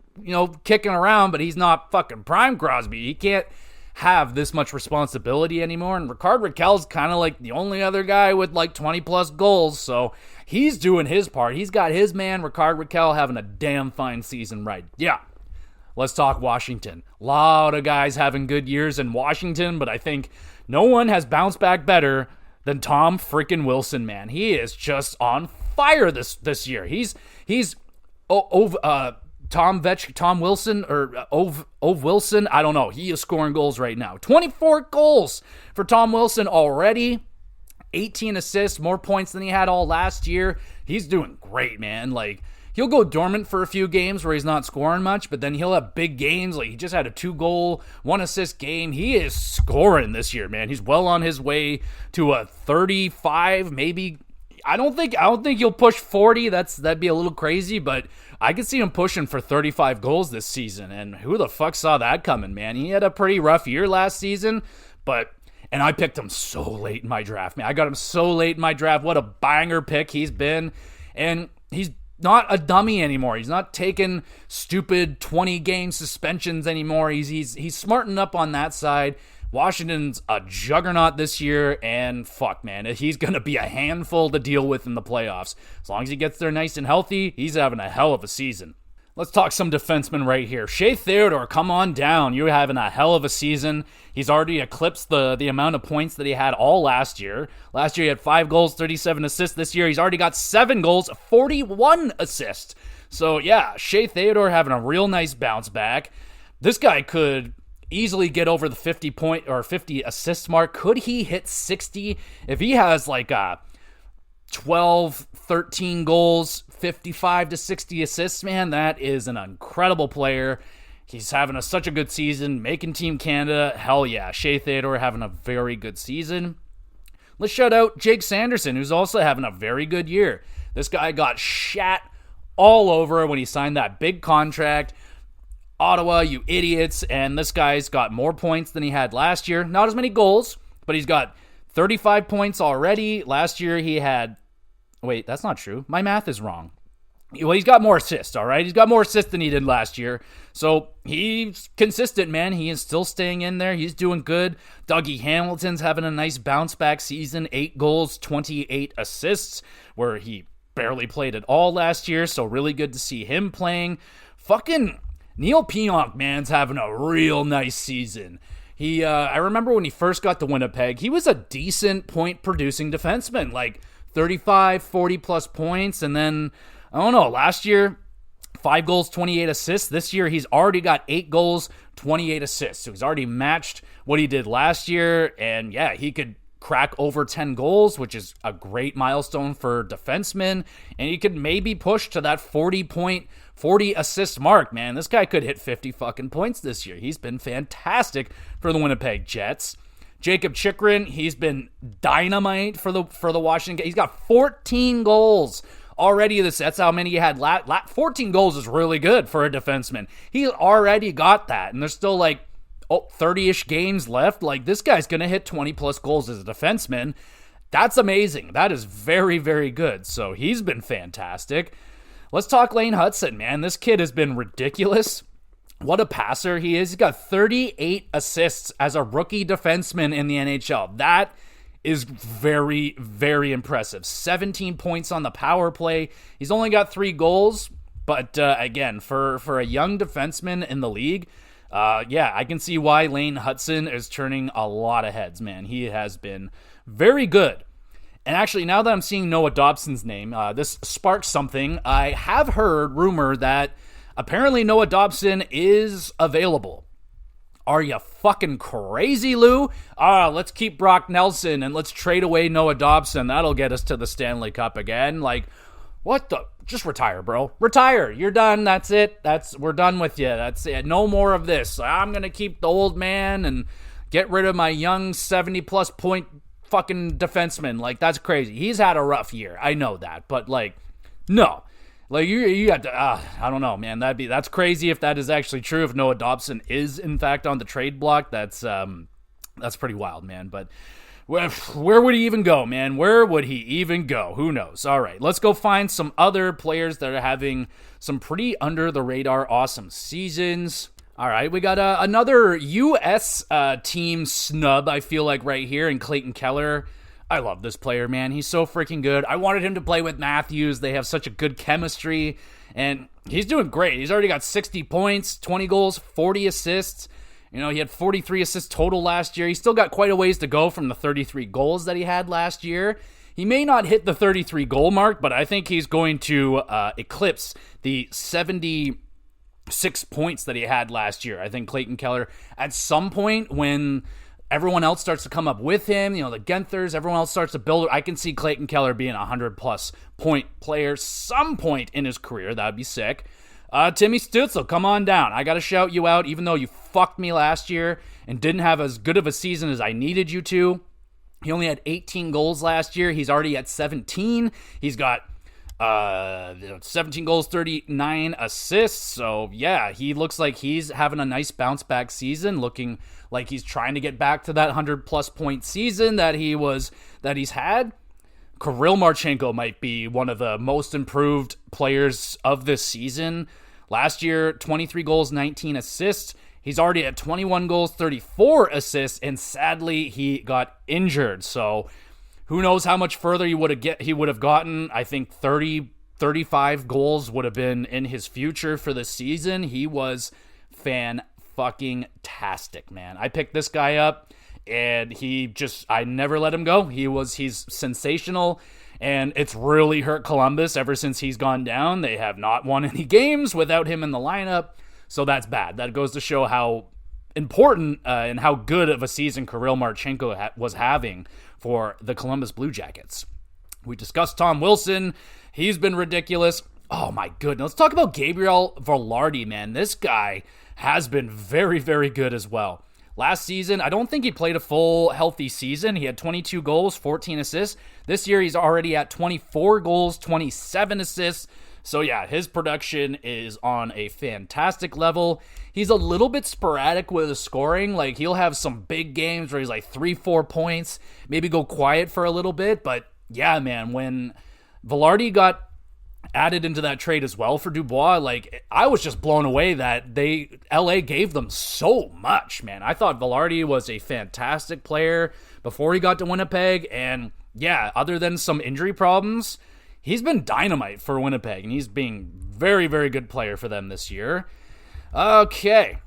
kicking around, but he's not fucking prime Crosby. He can't have this much responsibility anymore. And Rickard Rakell's kind of like the only other guy with like 20 plus goals. So he's doing his part. He's got his man, Rickard Rakell, having a damn fine season, right? Yeah. Let's talk Washington. A lot of guys having good years in Washington, but I think no one has bounced back better than Tom freaking Wilson, man. He is just on fire this year. He's Tom Wilson or Ove Wilson, I don't know. He is scoring goals right now. 24 goals for Tom Wilson already. 18 assists, more points than he had all last year. He's doing great, man. Like, he'll go dormant for a few games where he's not scoring much, but then he'll have big games. Like, he just had a 2-goal, 1-assist game. He is scoring this year, man. He's well on his way to a 35, maybe. I don't think he'll push 40. That'd be a little crazy, but I could see him pushing for 35 goals this season. And who the fuck saw that coming, man? He had a pretty rough year last season, and I picked him so late in my draft, man. I got him so late in my draft. What a banger pick he's been. And he's not a dummy anymore. He's not taking stupid 20-game suspensions anymore. He's smarting up on that side. Washington's a juggernaut this year, and fuck, man, he's going to be a handful to deal with in the playoffs. As long as he gets there nice and healthy, he's having a hell of a season. Let's talk some defensemen right here. Shea Theodore, come on down. You're having a hell of a season. He's already eclipsed the amount of points that he had all last year. Last year he had 5 goals, 37 assists. This year he's already got 7 goals, 41 assists. So yeah, Shea Theodore having a real nice bounce back. This guy could easily get over the 50 assist mark. Could he hit 60 if he has like 12, 13 goals, 55 to 60 assists? Man, that is an incredible player. He's having such a good season, making Team Canada. Hell yeah, Shea Theodore having a very good season. Let's shout out Jake Sanderson, who's also having a very good year. This guy got shat all over when he signed that big contract. Ottawa, you idiots. And this guy's got more points than he had last year. Not as many goals, but he's got 35 points already. Last year he had... Wait, that's not true. My math is wrong. Well, he's got more assists, all right? He's got more assists than he did last year. So he's consistent, man. He is still staying in there. He's doing good. Dougie Hamilton's having a nice bounce-back season. 8 goals, 28 assists, where he barely played at all last year. So really good to see him playing. Fucking Neil Pionk, man's having a real nice season. I remember when he first got to Winnipeg, he was a decent point-producing defenseman, like 35, 40-plus points, and then, I don't know, last year, 5 goals, 28 assists. This year, he's already got 8 goals, 28 assists. So he's already matched what he did last year, and yeah, he could crack over 10 goals, which is a great milestone for defensemen, and he could maybe push to that 40 assist mark, man. This guy could hit 50 fucking points this year. He's been fantastic for the Winnipeg Jets. Jacob Chychrun, he's been dynamite for the Washington. He's got 14 goals already. That's how many he had. 14 goals is really good for a defenseman. He already got that, and there's still like 30-ish games left. Like, this guy's going to hit 20-plus goals as a defenseman. That's amazing. That is very, very good. So he's been fantastic. Let's talk Lane Hutson, man. This kid has been ridiculous. What a passer he is. He's got 38 assists as a rookie defenseman in the NHL. That is very, very impressive. 17 points on the power play. He's only got 3 goals, but again, for a young defenseman in the league, yeah, I can see why Lane Hutson is turning a lot of heads, man. He has been very good. And actually, now that I'm seeing Noah Dobson's name, this sparks something. I have heard rumor that apparently Noah Dobson is available. Are you fucking crazy, Lou? Let's keep Brock Nelson and let's trade away Noah Dobson. That'll get us to the Stanley Cup again. Like, what the? Just retire, bro. Retire. You're done. That's it. We're done with you. That's it. No more of this. I'm going to keep the old man and get rid of my young 70-plus point fucking defenseman. Like, that's crazy. He's had a rough year. I know that. But, like, no. Like, you got to, I don't know, man. That's crazy if that is actually true. If Noah Dobson is, in fact, on the trade block, that's pretty wild, man. But where would he even go, man? Where would he even go? Who knows? All right, let's go find some other players that are having some pretty under-the-radar awesome seasons. All right, we got another U.S. team snub, I feel like, right here in Clayton Keller. I love this player, man. He's so freaking good. I wanted him to play with Matthews. They have such a good chemistry, and he's doing great. He's already got 60 points, 20 goals, 40 assists. You know, he had 43 assists total last year. He's still got quite a ways to go from the 33 goals that he had last year. He may not hit the 33 goal mark, but I think he's going to eclipse the 70 6 points that he had last year. I think Clayton Keller, at some point when everyone else starts to come up with him, the Genthers, everyone else starts to build, I can see Clayton Keller being a 100-plus point player some point in his career. That would be sick. Timmy Stützle, come on down. I got to shout you out, even though you fucked me last year and didn't have as good of a season as I needed you to. He only had 18 goals last year. He's already at 17. He's got 17 goals, 39 assists. So, yeah, he looks like he's having a nice bounce-back season, looking like he's trying to get back to that 100-plus point season that he's had. Kirill Marchenko might be one of the most improved players of this season. Last year, 23 goals, 19 assists. He's already at 21 goals, 34 assists, and sadly, he got injured. So, who knows how much further he would have gotten. I think 30, 35 goals would have been in his future for the season. He was fan-fucking-tastic, man. I picked this guy up, and I never let him go. He's sensational, and it's really hurt Columbus ever since he's gone down. They have not won any games without him in the lineup, so that's bad. That goes to show how important and how good of a season Kirill Marchenko was having for the Columbus Blue Jackets. We discussed Tom Wilson. He's been ridiculous. Oh my goodness. Let's talk about Gabriel Vilardi, man. This guy has been very, very good as well. Last season, I don't think he played a full healthy season. He had 22 goals, 14 assists. This year, he's already at 24 goals, 27 assists. So yeah, his production is on a fantastic level. He's a little bit sporadic with his scoring. Like, he'll have some big games where he's like 3-4 points, maybe go quiet for a little bit. But yeah, man, when Vilardi got added into that trade as well for Dubois, like, I was just blown away that LA gave them so much, man. I thought Vilardi was a fantastic player before he got to Winnipeg. And yeah, other than some injury problems, he's been dynamite for Winnipeg, and he's being very, very good player for them this year. Okay,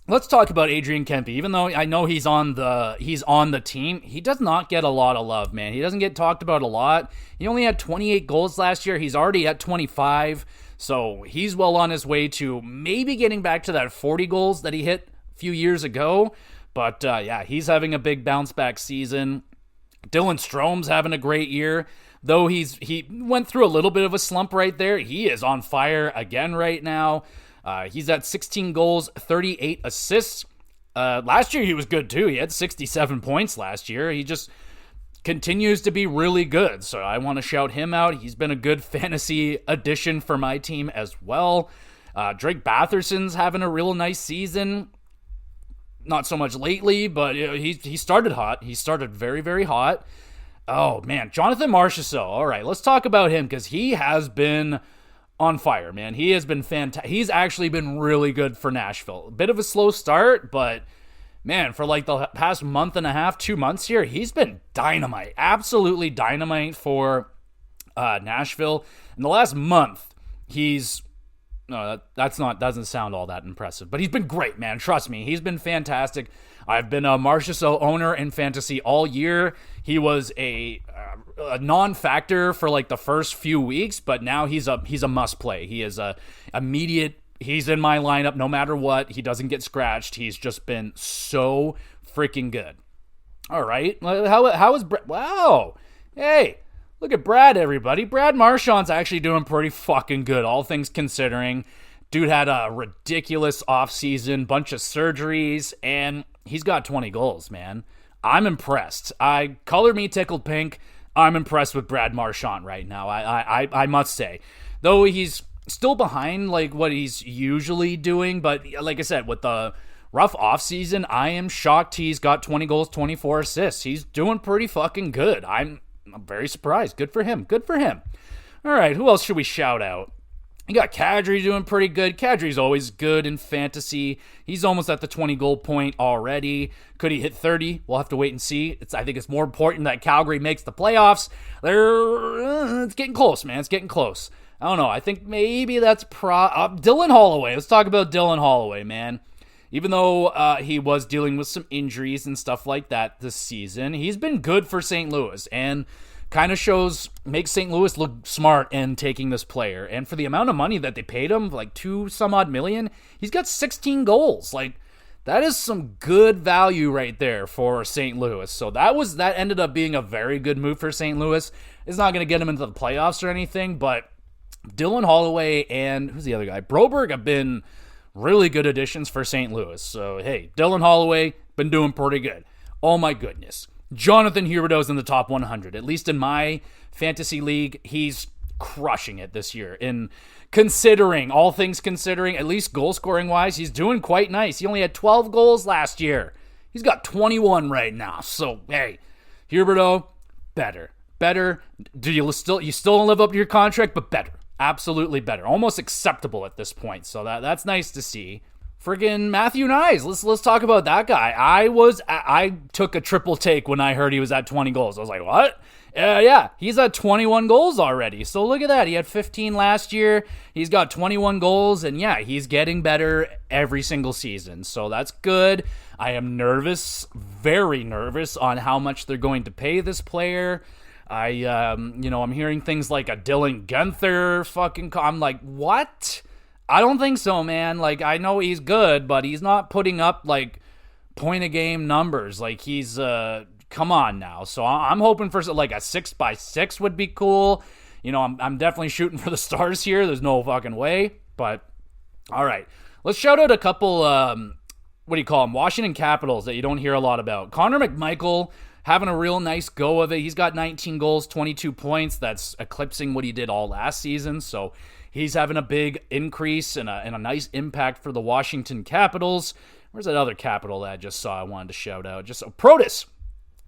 let's talk about Adrian Kempe. Even though I know he's on the team, he does not get a lot of love, man. He doesn't get talked about a lot. He only had 28 goals last year. He's already at 25, so he's well on his way to maybe getting back to that 40 goals that he hit a few years ago. But yeah, he's having a big bounce-back season. Dylan Strome's having a great year. Though he went through a little bit of a slump right there, he is on fire again right now. He's at 16 goals, 38 assists. Last year he was good too. He had 67 points last year. He just continues to be really good. So I want to shout him out. He's been a good fantasy addition for my team as well. Drake Batherson's having a real nice season. Not so much lately, but he started hot. He started very, very hot. Oh, man, Jonathan Marchessault. All right, let's talk about him because he has been on fire, man. He has been fantastic. He's actually been really good for Nashville. A bit of a slow start, but, man, for like the past month and a half, 2 months here, he's been dynamite. Absolutely dynamite for Nashville. In the last month, doesn't sound all that impressive, but he's been great, man. Trust me, he's been fantastic. I've been a Marchessault owner in fantasy all year. He was a non-factor for like the first few weeks, but now he's a must play. He is a immediate. He's in my lineup no matter what. He doesn't get scratched. He's just been so freaking good. All right, how is Brad? Wow, hey. Look at Brad, everybody. Brad Marchand's actually doing pretty fucking good, all things considering. Dude had a ridiculous offseason, bunch of surgeries, and he's got 20 goals, man. I'm impressed. Color me tickled pink. I'm impressed with Brad Marchand right now, I must say. Though he's still behind like what he's usually doing, but like I said, with the rough offseason, I am shocked he's got 20 goals, 24 assists. He's doing pretty fucking good. I'm very surprised. Good for him. Good for him. All right, who else should we shout out? You got Kadri doing pretty good. Kadri's always good in fantasy. He's almost at the 20-goal point already. Could he hit 30? We'll have to wait and see. I think it's more important that Calgary makes the playoffs. It's getting close, man. It's getting close. I don't know. I think maybe that's Dylan Holloway. Let's talk about Dylan Holloway, man. Even though he was dealing with some injuries and stuff like that this season, he's been good for St. Louis. And kind of makes St. Louis look smart in taking this player. And for the amount of money that they paid him, like $2 some odd million, he's got 16 goals. Like, that is some good value right there for St. Louis. So that ended up being a very good move for St. Louis. It's not going to get him into the playoffs or anything, but Dylan Holloway and who's the other guy? Broberg have been really good additions for St. Louis. So, hey, Dylan Holloway, been doing pretty good. Oh my goodness. Jonathan Huberdeau's in the top 100. At least in my fantasy league, he's crushing it this year. All things considering, at least goal scoring wise, he's doing quite nice. He only had 12 goals last year. He's got 21 right now. So, hey, Huberdeau, better. Do you still don't live up to your contract, but better. Absolutely better. Almost acceptable at this point. So that's nice to see. Friggin' Matthew Nyes. Let's talk about that guy. I took a triple take when I heard he was at 20 goals. I was like, what? Yeah, he's at 21 goals already. So look at that. He had 15 last year. He's got 21 goals, and yeah, he's getting better every single season. So that's good. I am nervous, very nervous on how much they're going to pay this player. I'm hearing things like a Dylan Guenther I'm like, what? I don't think so, man. Like, I know he's good, but he's not putting up, like, point-a-game numbers. Like, he's, come on now. So I'm hoping for, like, a 6x6 would be cool. You know, I'm definitely shooting for the stars here. There's no fucking way. But, all right. Let's shout out a couple, Washington Capitals that you don't hear a lot about. Connor McMichael having a real nice go of it. He's got 19 goals, 22 points. That's eclipsing what he did all last season. So he's having a big increase and a nice impact for the Washington Capitals. Where's that other Capital that I just saw I wanted to shout out? Protas.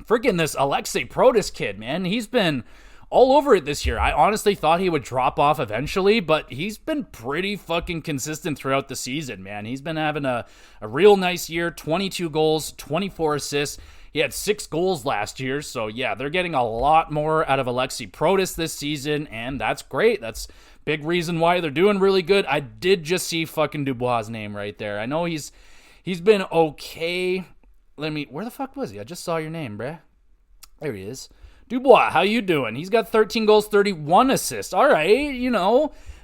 Freaking this Alexei Protas kid, man. He's been all over it this year. I honestly thought he would drop off eventually, but he's been pretty fucking consistent throughout the season, man. He's been having a real nice year. 22 goals, 24 assists. He had 6 goals last year, so yeah, they're getting a lot more out of Alexei Protas this season, and that's great. That's big reason why they're doing really good. I did just see fucking Dubois' name right there. I know he's been okay. Where the fuck was he? I just saw your name, bruh. There he is. Dubois, how you doing? He's got 13 goals, 31 assists. All right,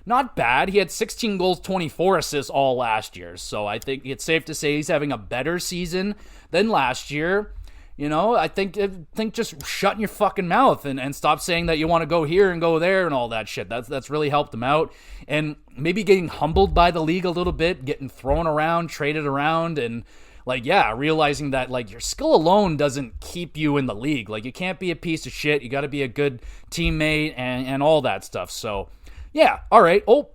not bad. He had 16 goals, 24 assists all last year, so I think it's safe to say he's having a better season than last year. I think just shutting your fucking mouth and stop saying that you want to go here and go there and all that shit. That's really helped him out. And maybe getting humbled by the league a little bit, getting thrown around, traded around, and realizing that your skill alone doesn't keep you in the league. You can't be a piece of shit. You got to be a good teammate and all that stuff. So, yeah, all right. Oh,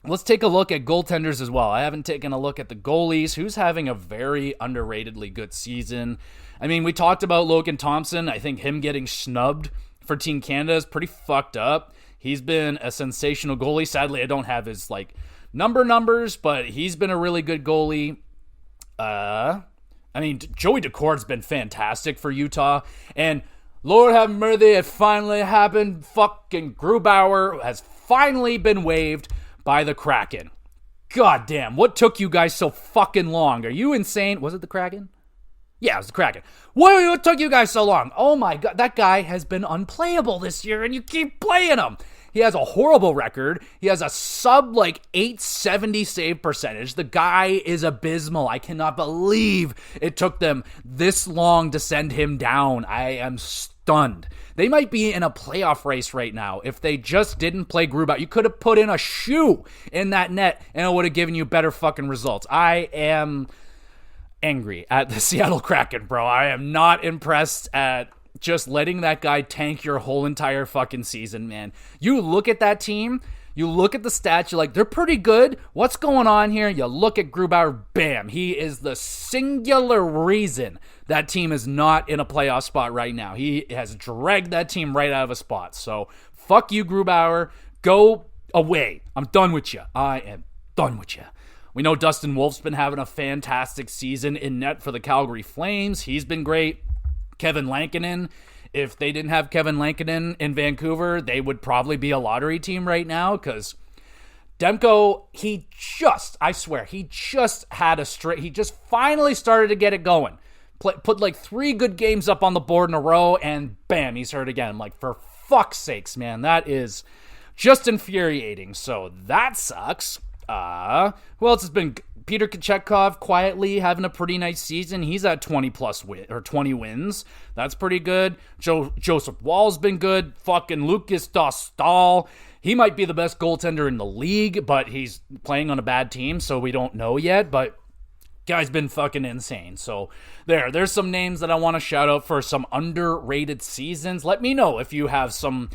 let's take a look at goaltenders as well. I haven't taken a look at the goalies. Who's having a very underratedly good season? I mean, we talked about Logan Thompson. I think him getting snubbed for Team Canada is pretty fucked up. He's been a sensational goalie. Sadly, I don't have his numbers, but he's been a really good goalie. Joey Decor's been fantastic for Utah. And Lord have mercy, it finally happened. Fucking Grubauer has finally been waived by the Kraken. God damn, what took you guys so fucking long? Are you insane? Was it the Kraken? Yeah, it was the Kraken. What took you guys so long? Oh my God, that guy has been unplayable this year, and you keep playing him. He has a horrible record. He has a sub 870 save percentage. The guy is abysmal. I cannot believe it took them this long to send him down. I am stunned. They might be in a playoff race right now if they just didn't play Grubauer. You could have put in a shoe in that net, and it would have given you better fucking results. I am angry at the Seattle Kraken, bro. I am not impressed at just letting that guy tank your whole entire fucking season, man. You look at that team, you look at the stats, you're like, they're pretty good. What's going on here? You look at Grubauer, bam. He is the singular reason that team is not in a playoff spot right now. He has dragged that team right out of a spot. So, fuck you, Grubauer. Go away. I'm done with you. I am done with you. We know Dustin Wolf's been having a fantastic season in net for the Calgary Flames. He's been great. Kevin Lankinen, if they didn't have Kevin Lankinen in Vancouver, they would probably be a lottery team right now because Demko, he just had a straight, he just finally started to get it going. Put 3 good games up on the board in a row and bam, he's hurt again. I'm like, for fuck's sakes, man. That is just infuriating. So that sucks. Who else has been? Peter Kochetkov quietly having a pretty nice season. He's at 20 wins. That's pretty good. Joseph Wall's been good. Fucking Lucas Dostal. He might be the best goaltender in the league, but he's playing on a bad team, so we don't know yet. But guy's been fucking insane. So there's some names that I want to shout out for some underrated seasons. Let me know if you have some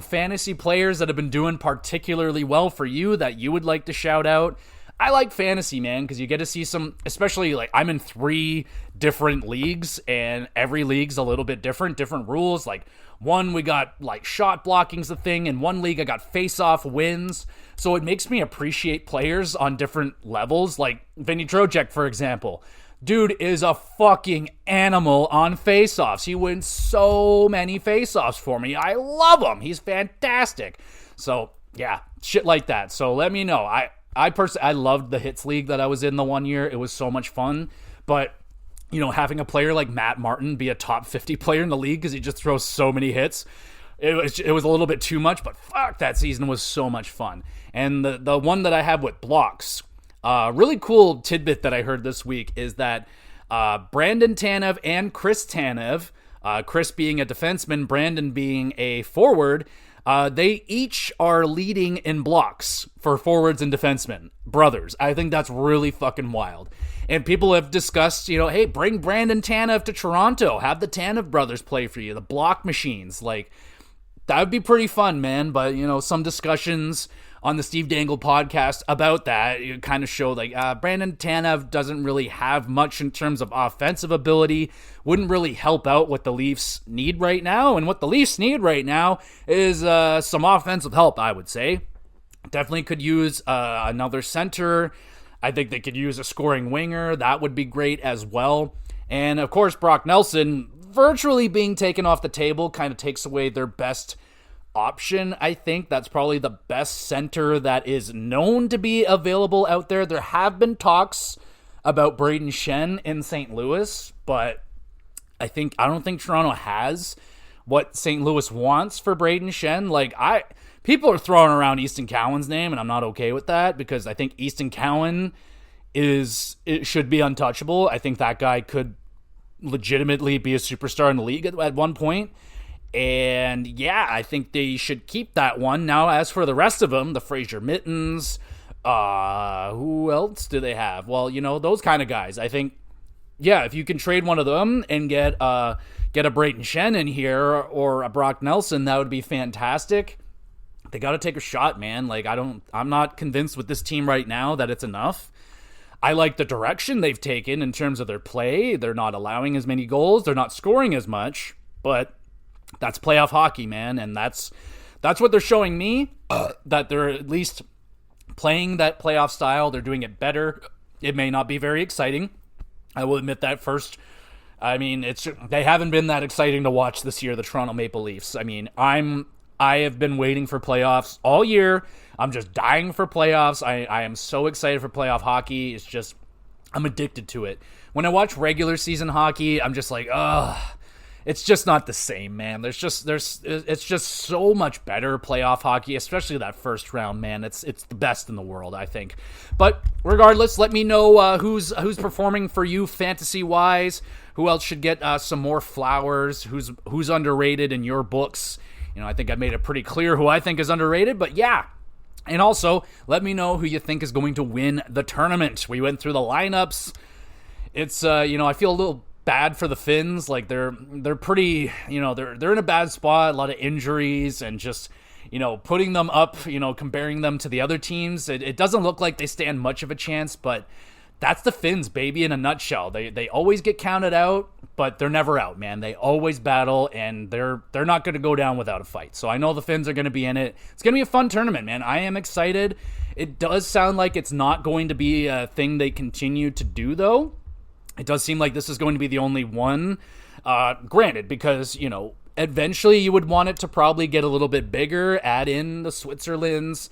fantasy players that have been doing particularly well for you that you would like to shout out. I like fantasy, man, because you get to see some, especially like I'm in 3 different leagues, and every league's a little bit different rules. Like one, we got like shot blocking's a thing. In one league, I got face-off wins. So it makes me appreciate players on different levels. Like Vinny Trocheck, for example. Dude is a fucking animal on face-offs. He wins so many face-offs for me. I love him. He's fantastic. So yeah, shit like that. So let me know. I personally, I loved the hits league that I was in the one year. It was so much fun. But, you know, having a player like Matt Martin be a top 50 player in the league because he just throws so many hits, it was a little bit too much. But fuck, that season was so much fun. And the one that I have with blocks, really cool tidbit that I heard this week is that Brandon Tanev and Chris Tanev, Chris being a defenseman, Brandon being a forward, they each are leading in blocks for forwards and defensemen. Brothers. I think that's really fucking wild. And people have discussed, you know, hey, bring Brandon Tanev to Toronto. Have the Tanev brothers play for you. The block machines. Like, that would be pretty fun, man. But, you know, some discussions on the Steve Dangle podcast about that, it kind of showed like Brandon Tanev doesn't really have much in terms of offensive ability, wouldn't really help out what the Leafs need right now, and what the Leafs need right now is some offensive help, I would say. Definitely could use another center. I think they could use a scoring winger. That would be great as well. And of course, Brock Nelson virtually being taken off the table kind of takes away their best option. I think that's probably the best center that is known to be available out there. There have been talks about Braden Shen in St. Louis, but I don't think Toronto has what St. Louis wants for Braden Shen. Like, people are throwing around Easton Cowan's name, and I'm not okay with that because I think Easton Cowan should be untouchable. I think that guy could legitimately be a superstar in the league at one point. And yeah, I think they should keep that one. Now, as for the rest of them, the Fraser Mittens, who else do they have? Well, you know, those kind of guys. I think, yeah, if you can trade one of them and get a Brayden Shen in here or a Brock Nelson, that would be fantastic. They got to take a shot, man. Like, I'm not convinced with this team right now that it's enough. I like the direction they've taken in terms of their play. They're not allowing as many goals. They're not scoring as much, but that's playoff hockey, man, and that's what they're showing me, that they're at least playing that playoff style. They're doing it better. It may not be very exciting. I will admit that first. I mean, they haven't been that exciting to watch this year, the Toronto Maple Leafs. I mean, I have been waiting for playoffs all year. I'm just dying for playoffs. I am so excited for playoff hockey. It's just, I'm addicted to it. When I watch regular season hockey, I'm just like, ugh. It's just not the same, man. It's just so much better playoff hockey, especially that first round, man. It's the best in the world, I think. But regardless, let me know who's performing for you fantasy-wise. Who else should get some more flowers? Who's underrated in your books? You know, I think I made it pretty clear who I think is underrated, but yeah. And also, let me know who you think is going to win the tournament. We went through the lineups. It's I feel a little bad for the Finns. Like, they're pretty, they're in a bad spot, a lot of injuries, and just, putting them up, comparing them to the other teams, it doesn't look like they stand much of a chance, but that's the Finns, baby, in a nutshell. They always get counted out, but they're never out, man. They always battle, and they're not going to go down without a fight. So I know the Finns are going to be in it. It's going to be a fun tournament, man. I am excited. It does sound like it's not going to be a thing they continue to do, though. It does seem like this is going to be the only one. Granted, because, eventually you would want it to probably get a little bit bigger, add in the Switzerlands.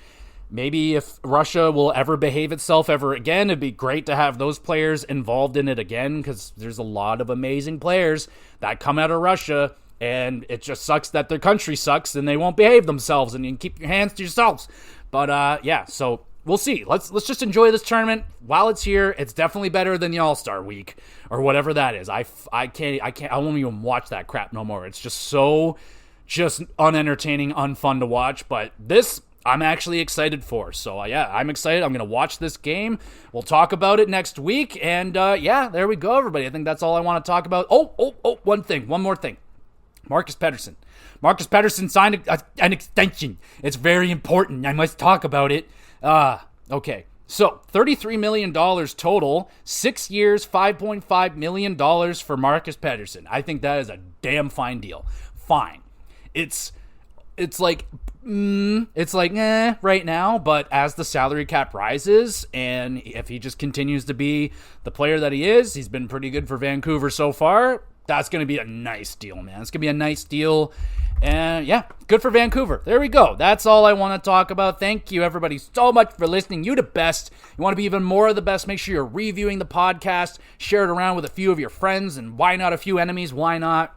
Maybe if Russia will ever behave itself ever again, it'd be great to have those players involved in it again, because there's a lot of amazing players that come out of Russia, And it just sucks that their country sucks and they won't behave themselves, and you can keep your hands to yourselves. But yeah, so we'll see. Let's just enjoy this tournament while it's here. It's definitely better than the All-Star Week or whatever that is. I won't even watch that crap no more. It's just so unentertaining, unfun to watch. But this, I'm actually excited for. So yeah, I'm excited. I'm gonna watch this game. We'll talk about it next week. And yeah, there we go, everybody. I think that's all I want to talk about. One more thing. Marcus Pettersson. Marcus Pettersson signed an extension. It's very important. I must talk about it. Okay. So, $33 million total, 6 years, $5.5 million for Marcus Pettersson. I think that is a damn fine deal. Fine. It's like right now, but as the salary cap rises, and if he just continues to be the player that he is, he's been pretty good for Vancouver so far. That's going to be a nice deal, man. It's going to be a nice deal. And yeah, good for Vancouver. There we go. That's all I want to talk about. Thank you, everybody, so much for listening. You the best. You want to be even more of the best, make sure you're reviewing the podcast. Share it around with a few of your friends, and why not a few enemies? Why not?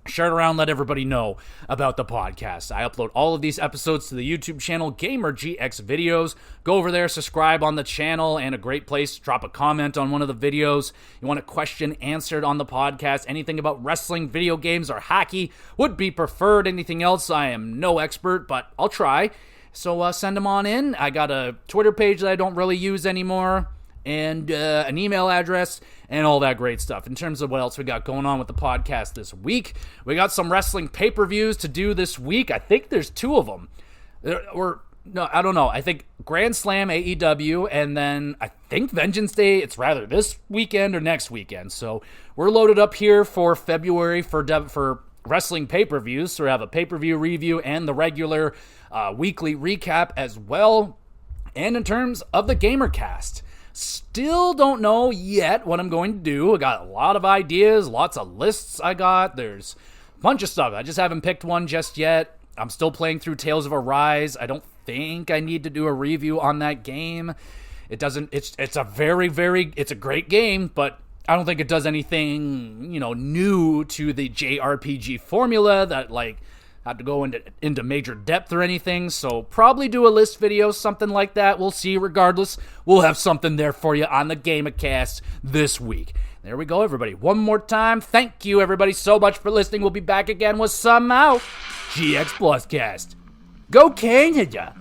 Share it around, let everybody know about the podcast. I upload all of these episodes to the YouTube channel, Gamer GX Videos. Go over there, subscribe on the channel, and a great place to drop a comment on one of the videos. You want a question answered on the podcast, anything about wrestling, video games, or hockey would be preferred. Anything else, I am no expert, but I'll try. So send them on in. I got a Twitter page that I don't really use anymore, and an email address, and all that great stuff. In terms of what else we got going on with the podcast this week, we got some wrestling pay-per-views to do this week. I think there's 2 of them. No, I don't know. I think Grand Slam AEW, and then I think Vengeance Day, it's rather this weekend or next weekend. So we're loaded up here for February for wrestling pay-per-views. So we have a pay-per-view review and the regular weekly recap as well. And in terms of the GamerCast, still don't know yet what I'm going to do. I got a lot of ideas, lots of lists I got. There's a bunch of stuff. I just haven't picked one just yet. I'm still playing through Tales of Arise. I don't think I need to do a review on that game. It's a it's a great game, but I don't think it does anything, new to the JRPG formula that had to go into major depth or anything, so probably do a list video, something like that. We'll see. Regardless, we'll have something there for you on the GamerCast this week. There we go, everybody. One more time, thank you, everybody, so much for listening. We'll be back again with some GX Plus Cast. Go Canada!